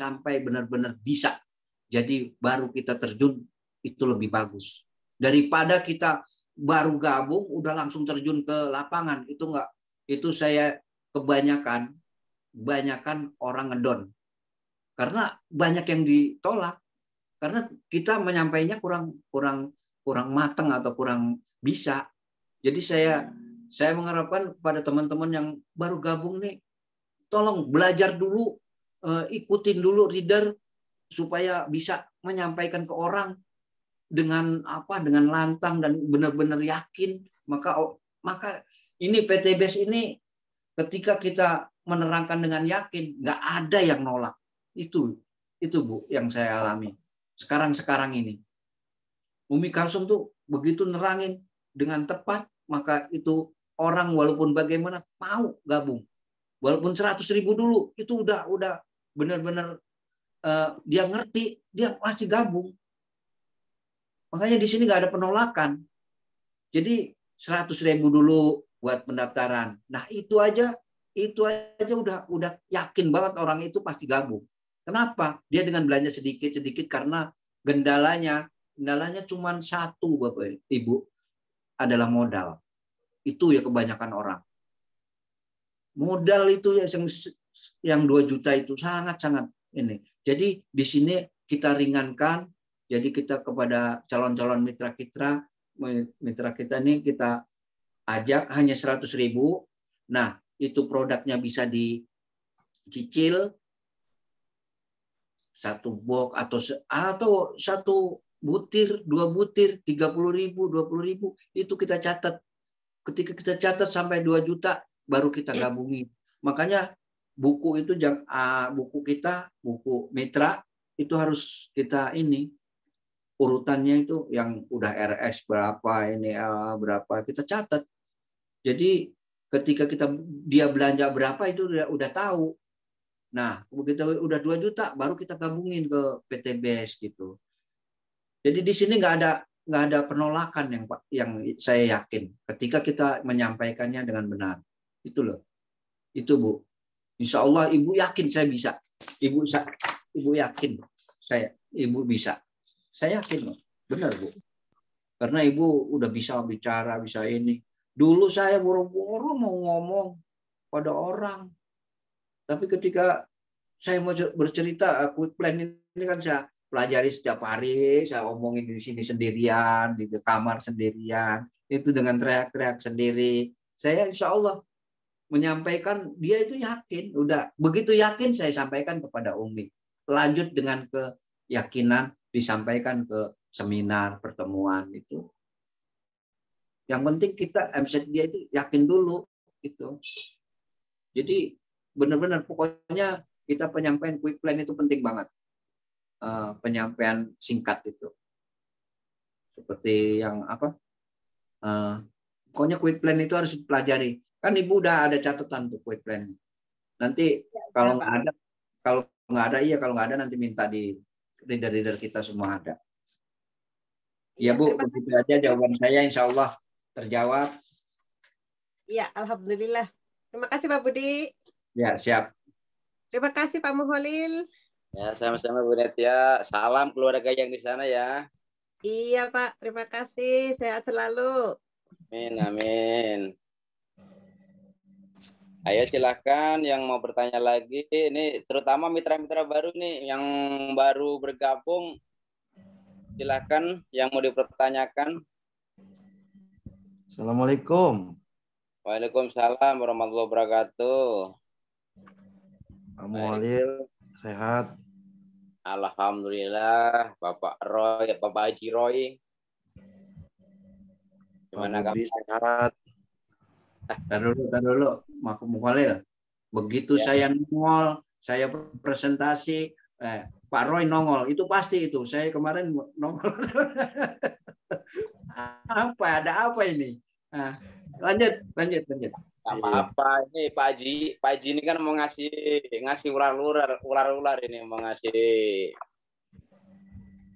benar-benar bisa. Jadi baru kita terjun, itu lebih bagus. Daripada kita baru gabung udah langsung terjun ke lapangan, itu enggak. Itu saya kebanyakan orang ngedon. Karena banyak yang ditolak. Karena kita menyampaikannya kurang matang atau kurang bisa. Jadi saya mengharapkan pada teman-teman yang baru gabung nih, tolong belajar dulu, ikutin dulu reader supaya bisa menyampaikan ke orang dengan lantang dan benar-benar yakin. Maka ini PTBS ini ketika kita menerangkan dengan yakin, nggak ada yang nolak. Itu Bu yang saya alami sekarang ini. Umi Kalsum tuh begitu nerangin dengan tepat, maka itu orang walaupun bagaimana mau gabung. Walaupun 100.000 dulu, itu udah benar-benar dia ngerti, dia pasti gabung. Makanya di sini nggak ada penolakan. Jadi 100.000 dulu buat pendaftaran. Nah itu aja udah yakin banget orang itu pasti gabung. Kenapa? Dia dengan belanja sedikit karena gendalanya cuma satu, Bapak Ibu, adalah modal. Itu ya kebanyakan orang. Modal itu yang 2 juta itu sangat ini. Jadi di sini kita ringankan. Jadi kita kepada calon-calon mitra kita ini kita ajak hanya 100.000. Nah, itu produknya bisa dicicil 1 box atau 1 butir, 2 butir, 30.000, 20.000, itu kita catat. Ketika kita catat sampai 2 juta, baru kita gabungin. Makanya buku itu buku mitra itu harus kita urutannya itu yang udah RS berapa, berapa kita catat. Jadi ketika dia belanja berapa itu udah tahu. Nah, begitu udah 2 juta baru kita gabungin ke PTBS gitu. Jadi di sini nggak ada nggak ada penolakan yang saya yakin ketika kita menyampaikannya dengan benar. Itu loh. Itu Bu. Insya Allah Ibu yakin saya bisa. Ibu yakin Ibu bisa. Saya yakin loh. Benar Bu. Karena Ibu udah bisa bicara, bisa ini. Dulu saya buru-buru mau ngomong pada orang. Tapi ketika saya mau bercerita, quick plan ini kan saya pelajari setiap hari, saya omongin di sini sendirian, di kamar sendirian, itu dengan teriak-teriak sendiri. Saya insya Allah menyampaikan, dia itu yakin, udah begitu yakin saya sampaikan kepada Umi. Lanjut dengan keyakinan disampaikan ke seminar, pertemuan itu. Yang penting kita MZ dia itu yakin dulu gitu. Jadi benar-benar pokoknya kita penyampaian quick plan itu penting banget. Penyampaian singkat itu. Seperti yang apa? Pokoknya quick plan itu harus dipelajari. Kan Ibu udah ada catatan tuh quick plan. Nanti kalau nggak ada nanti minta di reader kita semua ada. Ya Bu, begitu aja jawaban saya, insya Allah terjawab.
Iya, alhamdulillah. Terima kasih Pak Budi.
Ya, siap.
Terima kasih Pak Muholil.
Ya, sama-sama Bu Netia. Salam keluarga yang di sana ya.
Iya Pak, terima kasih. Sehat selalu.
Amin, amin. Ayo silakan yang mau bertanya lagi. Ini terutama mitra-mitra baru nih yang baru bergabung. Silakan yang mau dipertanyakan.
Assalamualaikum.
Waalaikumsalam warahmatullahi wabarakatuh.
Pak Muholil, sehat?
Alhamdulillah, Bapak Roy, Bapak Haji Roy. Gimana
Pak Budi
kamu?
sehat?
Tar dulu, Pak Muholil. Begitu saya nongol, saya presentasi, Pak Roy nongol, itu pasti itu. Saya kemarin nongol. Ada apa ini? Nah, lanjut.
Apa ini Pak Haji ini kan mau ngasih ular ini, mau ngasih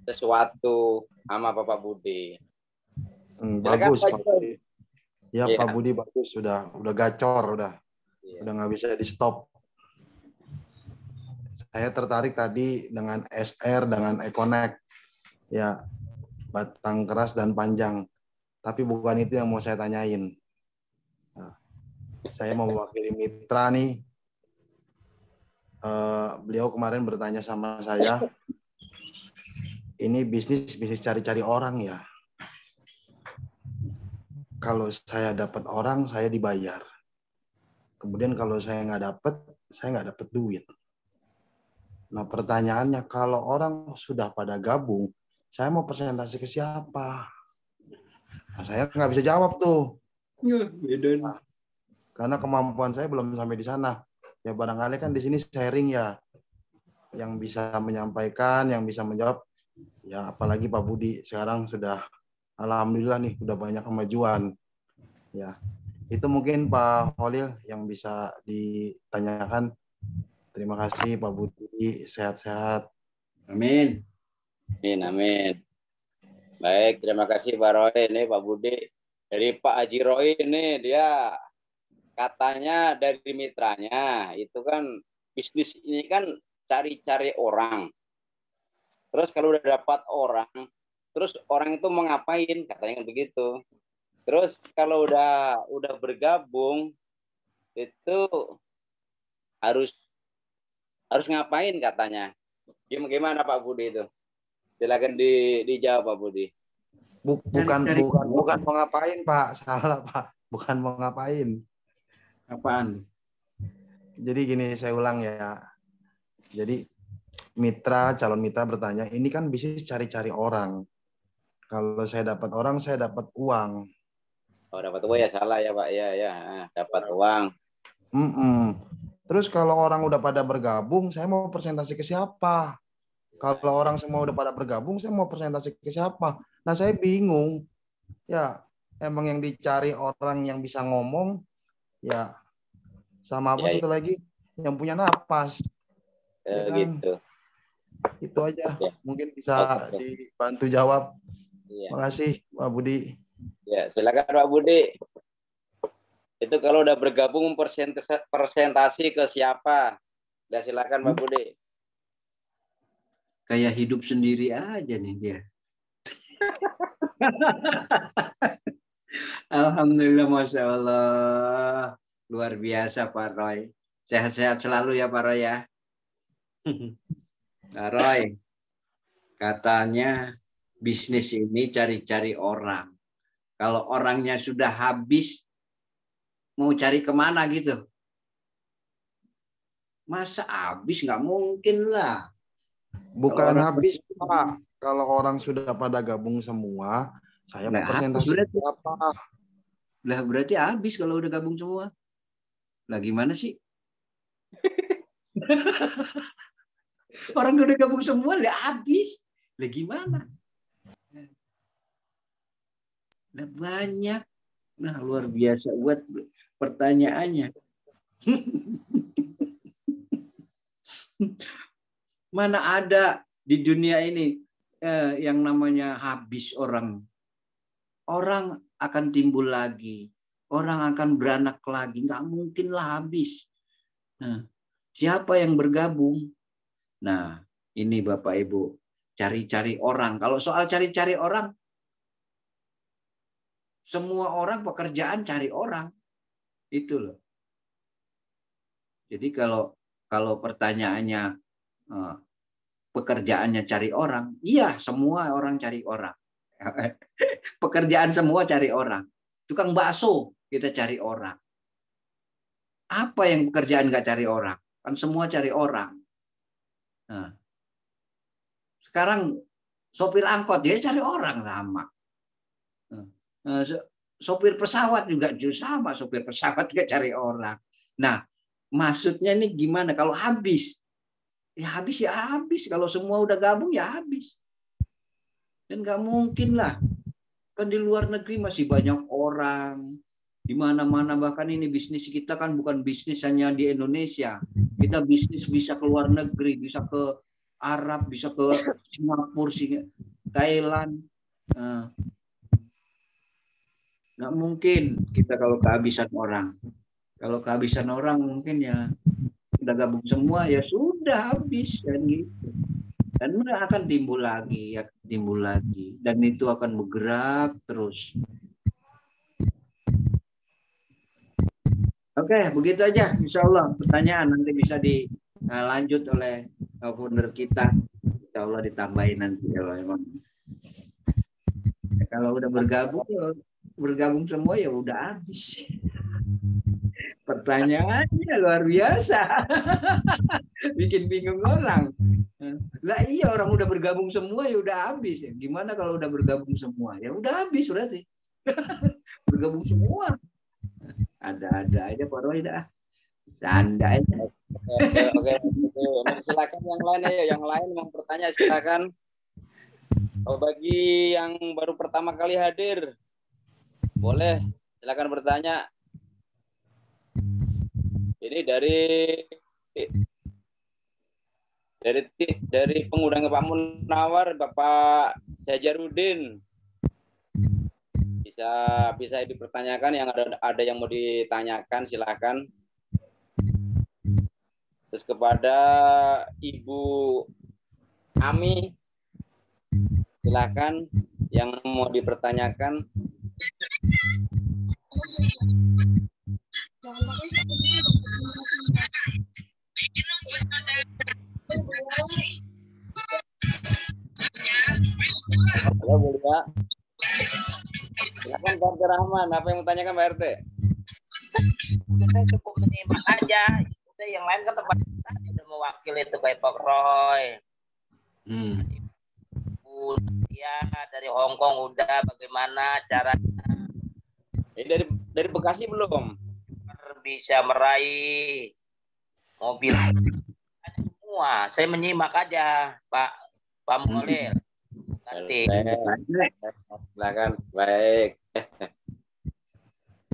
sesuatu sama Bapak Budi.
Bagus Pak Budi. Ya,
Pak
Budi bagus, udah gacor, udah nggak bisa di stop. Saya tertarik tadi dengan SR, dengan Econnect, ya batang keras dan panjang. Tapi bukan itu yang mau saya tanyain. Nah, saya mau mewakili mitra nih. Beliau kemarin bertanya sama saya, ini bisnis cari-cari orang ya. Kalau saya dapat orang, saya dibayar. Kemudian kalau saya nggak dapat duit. Nah pertanyaannya, kalau orang sudah pada gabung, saya mau presentasi ke siapa? Nah, saya nggak bisa jawab tuh. Nah, karena kemampuan saya belum sampai di sana. Ya barangkali kan di sini sharing ya, yang bisa menyampaikan, yang bisa menjawab. Ya apalagi Pak Budi sekarang sudah, alhamdulillah nih, udah banyak kemajuan. Ya itu mungkin Pak Holil yang bisa ditanyakan. Terima kasih Pak Budi, sehat-sehat.
Amin.
Amin. Baik, terima kasih Pak Roy. Ini Pak Budi. Dari Pak Haji Roy ini, dia katanya dari mitranya, itu kan bisnis ini kan cari-cari orang. Terus kalau udah dapat orang, terus orang itu mau ngapain? Katanya begitu. Terus kalau udah bergabung, itu harus ngapain katanya. Gimana Pak Budi itu? Silakan dijawab Pak Budi.
Bukan mau ngapain Pak, salah Pak. Bukan mau ngapain.
Apaan?
Jadi gini, saya ulang ya. Jadi calon mitra bertanya, ini kan bisnis cari-cari orang. Kalau saya dapat orang, saya dapat uang.
Oh, dapat uang ya, salah ya Pak. Ya, dapat uang.
Terus kalau orang udah pada bergabung, saya mau presentasi ke siapa? Kalau orang semua udah pada bergabung, saya mau presentasi ke siapa? Nah, saya bingung. Ya, emang yang dicari orang yang bisa ngomong, ya sama apa satu lagi? Yang punya napas. Ya kan?
Gitu.
Itu aja. Mungkin bisa dibantu jawab.
Iya.
Makasih Pak Budi.
Ya, silakan Pak Budi. Itu kalau udah bergabung presentasi ke siapa? Ya, silakan Pak Budi.
Kayak hidup sendiri aja nih dia. Alhamdulillah, Masya Allah. Luar biasa Pak Roy. Sehat-sehat selalu ya Pak Roy ya. Pak Roy, katanya bisnis ini cari-cari orang. Kalau orangnya sudah habis, mau cari kemana gitu? Masa habis? Nggak mungkin lah.
Bukan habis Pak. Kalau orang sudah pada gabung semua, saya mau presentasi apa?
Lah berarti habis kalau udah gabung semua. Lah gimana sih? Orang udah gabung semua lah habis. Lah gimana? Lah banyak. Nah, luar biasa buat pertanyaannya. Mana ada di dunia ini yang namanya habis orang. Orang akan timbul lagi. Orang akan beranak lagi. Nggak mungkinlah habis. Nah, siapa yang bergabung? Nah, ini Bapak Ibu. Cari-cari orang. Kalau soal cari-cari orang, semua orang pekerjaan cari orang. Itu loh. Jadi kalau pertanyaannya pekerjaannya cari orang, iya semua orang cari orang. Pekerjaan semua cari orang. Tukang bakso kita cari orang. Apa yang pekerjaan nggak cari orang? Kan semua cari orang. Nah, sekarang sopir angkot dia cari orang sama. Sopir pesawat juga sama. Sopir pesawat juga cari orang. Nah, maksudnya ini gimana? Kalau habis, ya habis. Kalau semua udah gabung ya habis. Dan nggak mungkin lah. Kan di luar negeri masih banyak orang. Di mana-mana, bahkan ini bisnis kita kan bukan bisnis hanya di Indonesia. Kita bisnis bisa ke luar negeri, bisa ke Arab, bisa ke Singapura, Thailand. Nggak mungkin kita kalau kehabisan orang. Kalau kehabisan orang mungkin ya udah gabung semua ya sudah habis kan gitu. Dan mereka akan timbul lagi, dan itu akan bergerak terus. Oke, begitu aja. Insya Allah pertanyaan nanti bisa dilanjut oleh founder kita. Insya Allah ditambahin nanti kalau emang. Ya, kalau udah bergabung semua ya udah habis. Pertanyaannya luar biasa. Bikin bingung orang. Lah iya, orang udah bergabung semua ya udah habis ya. Gimana kalau udah bergabung semua? Ya udah habis berarti. Bergabung semua. Ada aja Pak Roy dah. Canda aja.
Oke. Silakan yang lain ayo, yang lain mau bertanya silakan. Bagi yang baru pertama kali hadir, boleh silakan bertanya. Ini dari pengundang Pak Munawar, Bapak Jajarudin. Bisa dipertanyakan, yang ada yang mau ditanyakan silakan. Terus kepada Ibu Ami silakan yang mau dipertanyakan. Halo Bu Lia. Silakan Pak RT Rahman, apa yang mau tanyakan Pak RT?
Saya cukup menyimak aja. Udah yang lain kan tempat udah mewakili itu kayak Pak Roy. Ya dari Hong Kong udah, bagaimana caranya?
Ini dari Bekasi belum?
Bisa meraih mobil semua. Saya menyimak aja Pak Mulil. Nanti.
Silakan, baik.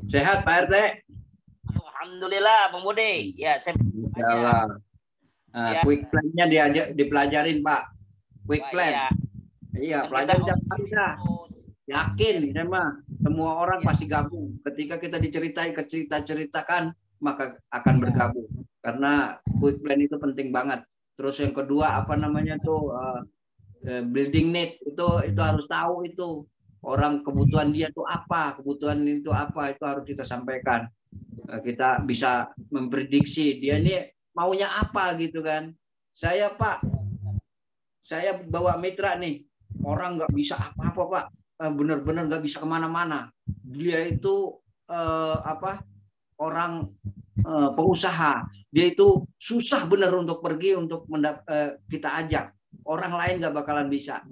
Sehat Pak RT?
Alhamdulillah Bang Budi. Ya, saya
Insyaallah. Quick plan-nya dipelajarin Pak. Quick plan.
Ya.
Iya,
Dan
pelajaran
kita
tiap hari dah. Yakin, memang semua orang pasti gabung. Ketika kita ceritakan, maka akan bergabung. Karena quick plan itu penting banget. Terus yang kedua apa namanya tuh building need itu harus tahu itu orang kebutuhan dia tuh apa, kebutuhan itu apa, itu harus kita sampaikan. Kita bisa memprediksi dia ini maunya apa gitu kan. Saya Pak, saya bawa mitra nih, orang nggak bisa apa-apa Pak, benar-benar nggak bisa kemana-mana. Dia itu orang pengusaha, dia itu susah benar untuk pergi untuk kita ajak. Orang lain nggak bakalan bisa.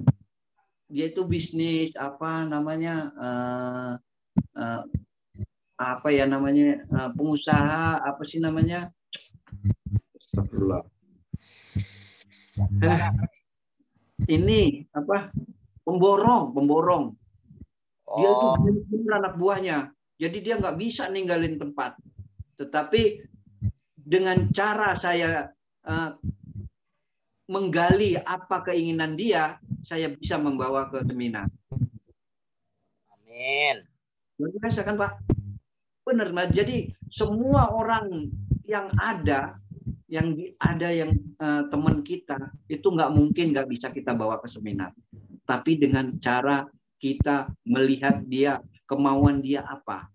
Dia itu bisnis apa namanya pengusaha apa sih namanya? Ini apa? Pemborong. Dia itu benar anak buahnya. Jadi dia nggak bisa ninggalin tempat. Tetapi dengan cara saya menggali apa keinginan dia, saya bisa membawa ke seminar.
Amin.
Luar biasa kan Pak? Benar, Mas. Jadi semua orang yang ada teman kita itu nggak mungkin nggak bisa kita bawa ke seminar. Tapi dengan cara kita melihat dia, kemauan dia apa.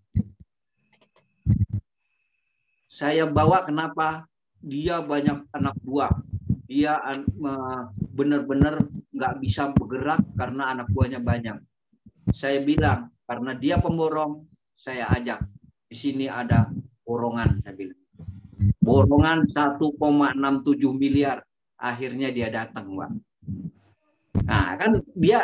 Saya bawa kenapa? Dia banyak anak buah. Dia benar-benar nggak bisa bergerak karena anak buahnya banyak. Saya bilang, karena dia pemborong, saya ajak. Di sini ada borongan, saya bilang. Borongan 1,67 miliar. Akhirnya dia datang, Pak. Nah, kan dia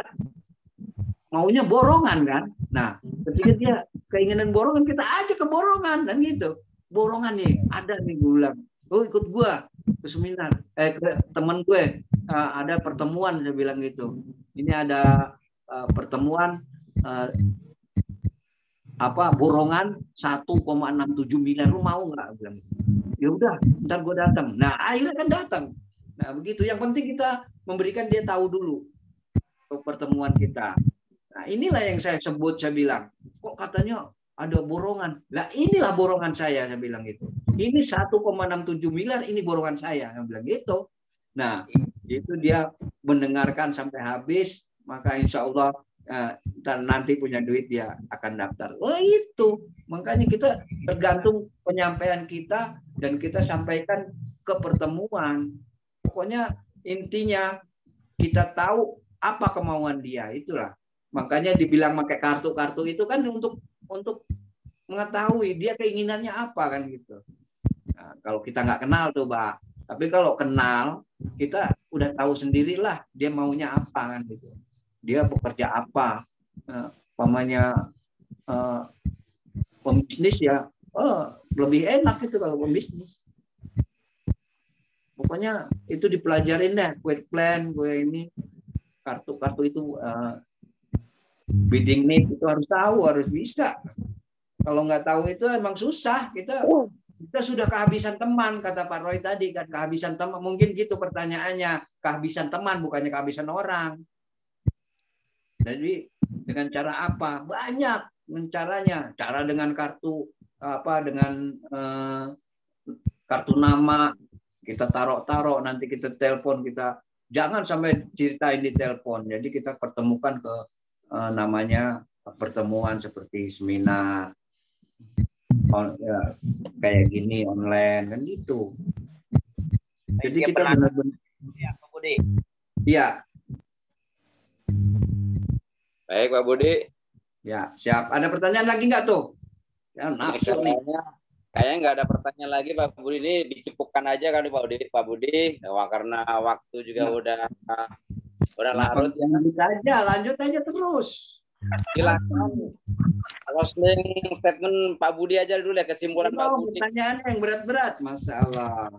maunya borongan kan. Nah, ketika dia keinginan borongan, kita ajak ke borongan dan gitu. Borongan nih, ada nih gue bilang. Oh, ikut gua ke seminar. Ke teman gue ada pertemuan, saya bilang gitu. Ini ada pertemuan borongan 1,67 miliar, lu mau nggak? Bilang. Ya udah, ntar gue datang. Nah, akhirnya kan datang. Nah, begitu. Yang penting kita memberikan dia tahu dulu ke pertemuan kita. Nah, inilah yang saya sebut, saya bilang, kok katanya ada borongan. Lah, inilah borongan saya bilang gitu. Ini 1,67 miliar, ini borongan saya bilang gitu. Nah, itu dia mendengarkan sampai habis, maka insya Allah nanti punya duit dia akan daftar. Oh itu, makanya kita tergantung penyampaian kita dan kita sampaikan ke pertemuan. Pokoknya intinya kita tahu apa kemauan dia, itulah. Makanya dibilang pakai kartu-kartu itu kan untuk mengetahui dia keinginannya apa kan gitu. Nah, kalau kita nggak kenal tuh, Pak. Tapi kalau kenal, kita udah tahu sendirilah dia maunya apa kan gitu. Dia bekerja apa, pembisnis ya, lebih enak itu kalau pembisnis. Pokoknya itu dipelajarin deh, quick plan, gue ini kartu-kartu itu bidding need itu harus tahu, harus bisa. Kalau nggak tahu itu emang susah. Kita sudah kehabisan teman, kata Pak Roy tadi kan, kehabisan teman. Mungkin gitu pertanyaannya, kehabisan teman bukannya kehabisan orang. Jadi dengan cara apa? Banyak caranya. Cara dengan kartu dengan kartu nama kita taruh nanti kita telepon, kita jangan sampai ceritain di telepon. Jadi kita pertemukan ke namanya pertemuan seperti seminar kayak gini online kan gitu. Jadi kita benar-benar
ya, Pak Budi.
Iya.
Baik, Pak Budi.
Ya, siap. Ada pertanyaan lagi nggak tuh? Ya, nafsu nih.
Kayaknya nggak ada pertanyaan lagi, Pak Budi. Ini dicukupkan aja kan Pak Budi. Wah, karena waktu juga udah larut.
Lanjut aja terus.
Silakan. Closing statement Pak Budi aja dulu ya, kesimpulan Pak Budi.
Pertanyaan yang berat-berat, masalah.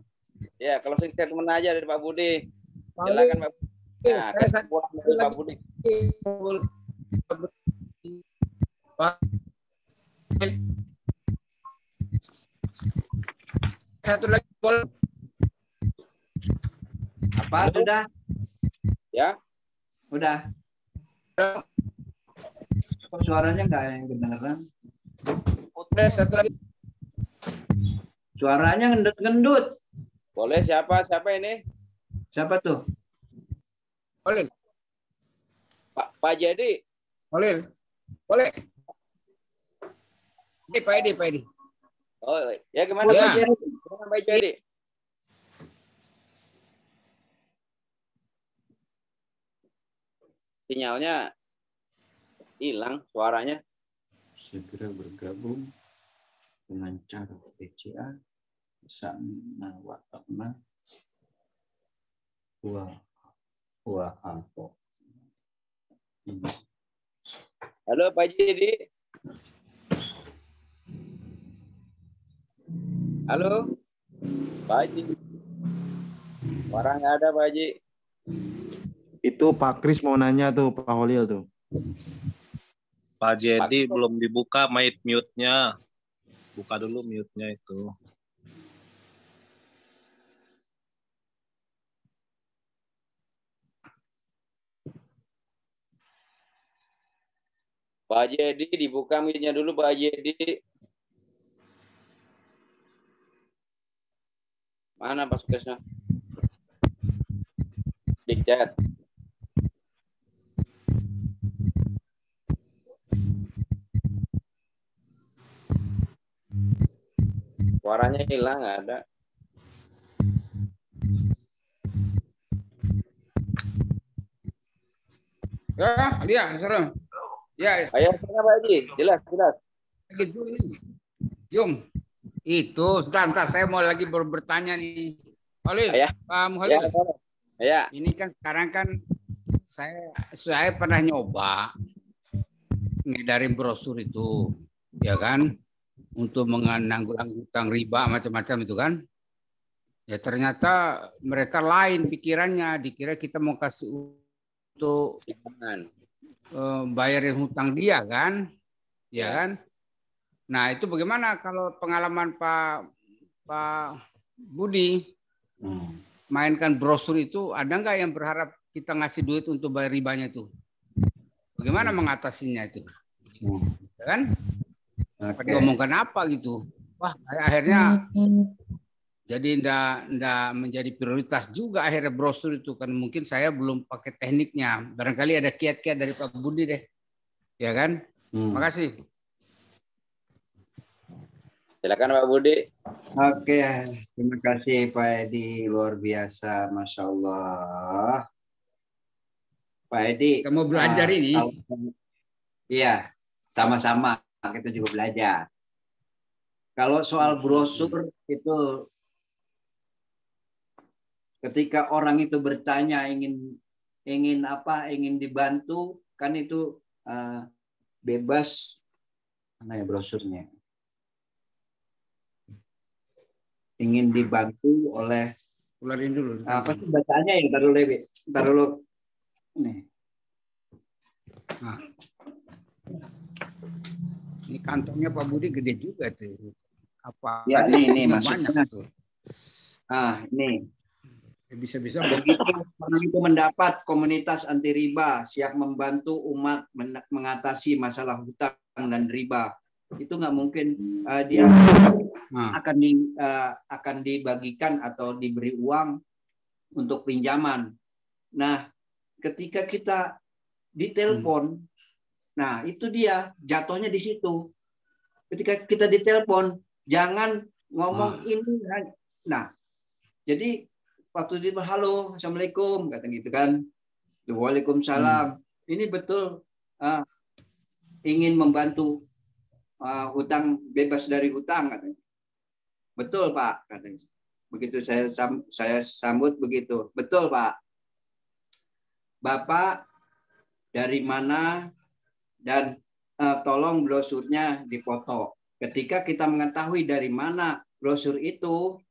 Ya, closing statement aja dari Pak Budi. Silakan Pak Budi. Nah, kesimpulan dari Pak Budi.
Satu lagi boleh.
Apa sudah?
Ya.
Udah. Kok suaranya nggak yang kedengeran?
Satu lagi.
Suaranya ngendut-ngendut.
Boleh siapa ini?
Siapa tuh?
Oleh.
Pak Jadi.
Boleh. Pak Edi.
Oh, ya gimana
Ya.
Pak Jadi? Gimana Pak Jadi? Sinyalnya hilang suaranya.
Segera bergabung dengan cara BCA sana wa takna wa alpo.
Halo Pak Jadi. Halo Pak Haji. Suara nggak ada Pak Haji.
Itu Pak Kris mau nanya tuh, Pak Holil tuh.
Pak Jadi belum dibuka mute-nya. Buka dulu mute-nya itu.
Pak Jadi dibuka mute-nya dulu Pak Jadi. Mana Pak Sukesna? Di chat. Suaranya hilang, nggak ada.
Ya, dia, serem. Ya,
Ayo, sana Pak Haji. Jelas.
gitu nih. Jom. Itu, sebentar, saya mau lagi bertanya nih. Holil,
Ayah.
Pak Muhalil.
Ya.
Ini kan sekarang kan saya pernah nyoba ngedarin brosur itu, ya kan, untuk menanggulangi hutang riba macam-macam itu kan. Ya ternyata mereka lain pikirannya, dikira kita mau kasih untuk bayarin hutang dia kan, ya kan. Nah itu bagaimana kalau pengalaman Pak Budi mainkan brosur itu, ada nggak yang berharap kita ngasih duit untuk bayar ribanya itu? Bagaimana mengatasinya itu? Ya kan? Diomongkan apa gitu? Wah, akhirnya jadi ndak menjadi prioritas juga akhirnya brosur itu kan, mungkin saya belum pakai tekniknya. Barangkali ada kiat-kiat dari Pak Budi deh, ya kan? Makasih.
Silakan Pak Budi.
Oke, terima kasih Pak Edi, luar biasa, Masya Allah. Pak Edi,
kita mau belajar ini.
Iya, sama-sama kita juga belajar. Kalau soal brosur itu, ketika orang itu bertanya ingin apa, ingin dibantu, kan itu bebas. Mana ya brosurnya? Ingin dibantu oleh,
ulangi dulu.
Apa sih bacaannya ya? Ntar dulu. Nih.
Nah. Ini kantongnya Pak Budi gede juga tuh. Apa?
Ya, ini
maksudnya.
Ini.
Bisa-bisa
begitu orang itu mendapat komunitas anti riba siap membantu umat mengatasi masalah hutang dan riba. Itu nggak mungkin dia akan dibagikan atau diberi uang untuk pinjaman. Nah, ketika kita ditelepon, nah itu dia jatuhnya di situ. Ketika kita ditelepon, jangan ngomong ini. Nah, jadi waktu dia halo, assalamualaikum, kata gitu kan. Waalaikumsalam. Ini betul ingin membantu hutang, bebas dari hutang, katanya. Betul Pak, katanya. Begitu saya sambut begitu. Betul Pak. Bapak dari mana, dan tolong brosurnya dipoto. Ketika kita mengetahui dari mana brosur itu,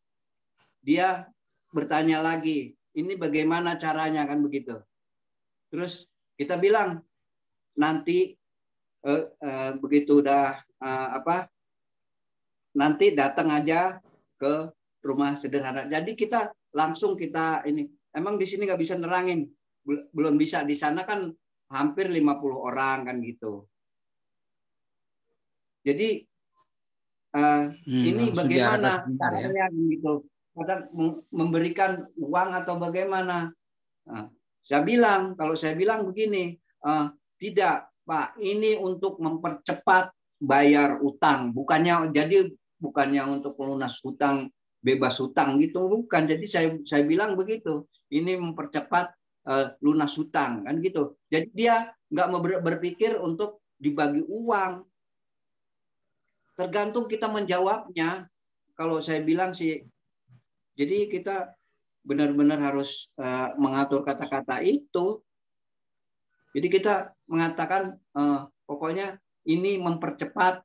dia bertanya lagi, ini bagaimana caranya, kan begitu. Terus kita bilang nanti begitu udah nanti datang aja ke rumah sederhana. Jadi kita langsung ini. Emang di sini nggak bisa nerangin, belum bisa. Di sana kan hampir 50 orang kan gitu. Jadi ini bagaimana caranya gitu? Kadang memberikan uang atau bagaimana? Saya bilang, kalau saya bilang begini, tidak Pak, ini untuk mempercepat bayar utang, bukannya untuk lunas hutang, bebas hutang gitu, bukan. Jadi saya bilang begitu, ini mempercepat lunas hutang kan gitu. Jadi dia nggak berpikir untuk dibagi uang. Tergantung kita menjawabnya. Kalau saya bilang sih, jadi kita benar-benar harus mengatur kata-kata itu. Jadi kita mengatakan pokoknya ini mempercepat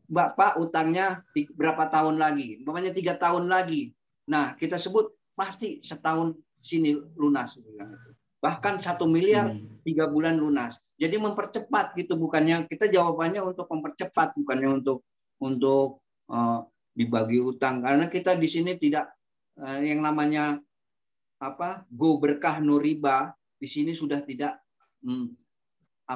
Bapak utangnya berapa tahun lagi, umpamanya 3 tahun lagi. Nah kita sebut pasti setahun sini lunas, bahkan 1 miliar 3 bulan lunas. Jadi mempercepat gitu, bukannya kita jawabannya untuk mempercepat, bukannya untuk dibagi utang, karena kita di sini tidak yang namanya go berkah no riba. Di sini sudah tidak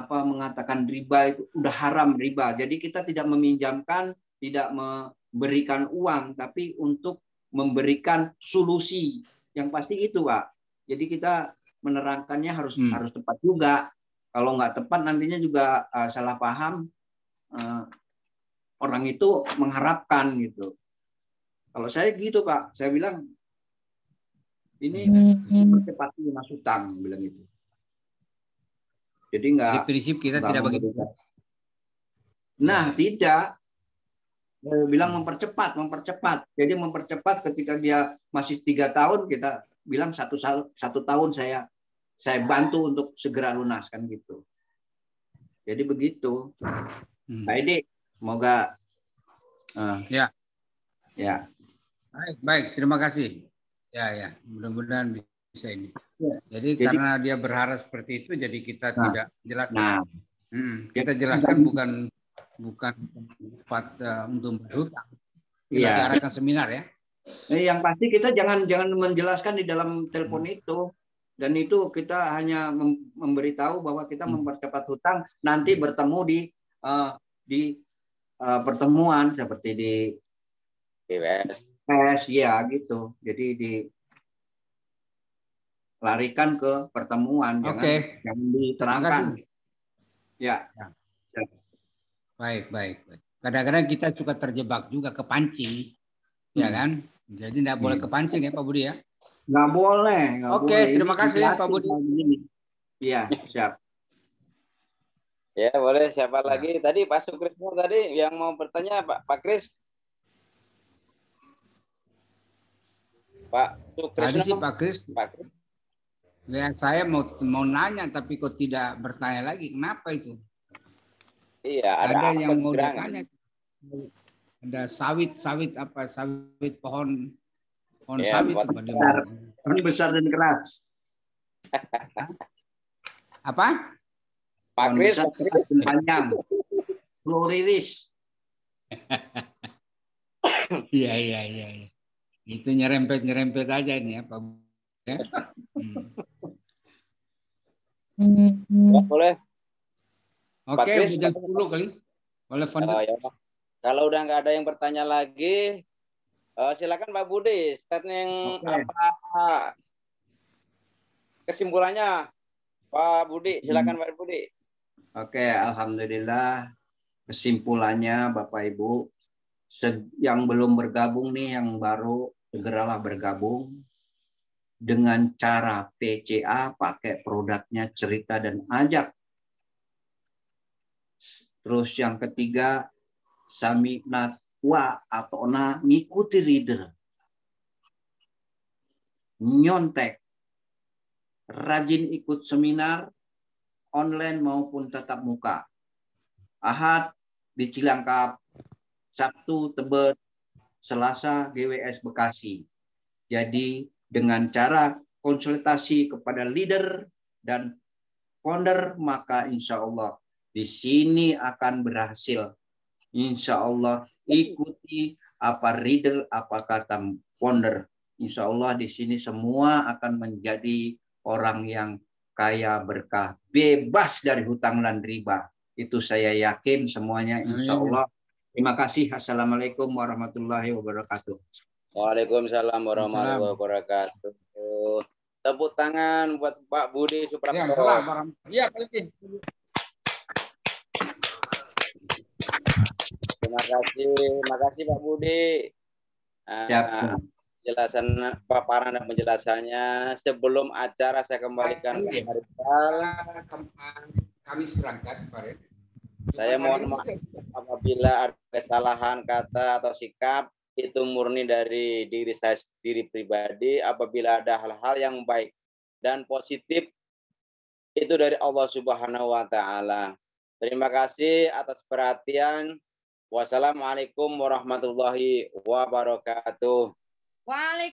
mengatakan riba itu udah haram riba. Jadi kita tidak meminjamkan, tidak memberikan uang, tapi untuk memberikan solusi. Yang pasti itu, Pak. Jadi kita menerangkannya harus tepat juga. Kalau nggak tepat nantinya juga salah paham. Orang itu mengharapkan gitu. Kalau saya gitu, Pak, saya bilang ini percepat lunas hutang, bilang itu. Jadi nggak.
Di prinsip kita tidak begitu.
Nah, tidak. Saya bilang mempercepat. Jadi mempercepat ketika dia masih 3 tahun, kita bilang satu tahun saya bantu untuk segera lunas kan gitu. Jadi begitu. Pak Edi, semoga. Ya.
Baik, terima kasih. Ya, mudah-mudahan bisa ini. Jadi karena dia berharap seperti itu, jadi kita tidak jelaskan. Kita jelaskan bukan tempat untuk berhutang. Kita diarahkan seminar ya.
Yang pasti kita jangan menjelaskan di dalam telepon itu. Dan itu kita hanya memberitahu bahwa kita mempercepat hutang, nanti bertemu di pertemuan seperti di PWS ya gitu. Jadi dilarikan ke pertemuan, jangan diterangkan. Ya.
Baik. Kadang-kadang kita suka terjebak juga kepancing, ya kan? Jadi tidak boleh kepancing ya Pak Budi ya?
Nggak boleh.
Oke, terima kasih Pak Budi.
Iya, siap.
Ya, boleh. Siapa lagi? Tadi Pak Sukrisno tadi yang mau bertanya, Pak Kris. Pak Sukrisno.
Tadi sih Pak Kris. Ya, saya mau nanya tapi kok tidak bertanya lagi. Kenapa itu?
Iya,
ada yang mau bertanya. Ada sawit pohon
ya,
sawit.
Ini besar dan keras.
Apa?
Pak Kris
panjang. Floriris.
Iya. Itu nyerempet aja ini ya Pak. Ya.
Boleh.
Oke, jam 10 kali. Boleh
ya. Kalau udah nggak ada yang bertanya lagi, silakan Pak Budi, statement apa kesimpulannya, Pak Budi, silakan Pak Budi.
Oke, alhamdulillah kesimpulannya Bapak Ibu yang belum bergabung nih, yang baru segeralah bergabung dengan cara PCA, pakai produknya Cerita dan Ajak. Terus yang ketiga, Saminat wa atau ngikuti reader. Nyontek. Rajin ikut seminar online maupun tatap muka. Ahad di Cilangkap, Sabtu Tebet, Selasa GWS Bekasi. Jadi dengan cara konsultasi kepada leader dan founder, maka insya Allah di sini akan berhasil. Insya Allah ikuti apa reader, apa kata founder. Insya Allah di sini semua akan menjadi orang yang kaya berkah, bebas dari hutang dan riba. Itu saya yakin semuanya, insya Allah. Terima kasih. Assalamualaikum warahmatullahi wabarakatuh.
Waalaikumsalam warahmatullahi wabarakatuh. Tepuk tangan buat Pak Budi Suprapto.
Iya, Pak Budi.
Terima kasih Pak Budi. Penjelasan paparan dan penjelasannya. Sebelum acara saya kembalikan ke Harital.
Kami berangkat kemarin.
Saya mohon maaf apabila ada kesalahan kata atau sikap, itu murni dari diri saya sendiri pribadi. Apabila ada hal-hal yang baik dan positif, itu dari Allah Subhanahu wa Ta'ala. Terima kasih atas perhatian. Wassalamualaikum warahmatullahi wabarakatuh.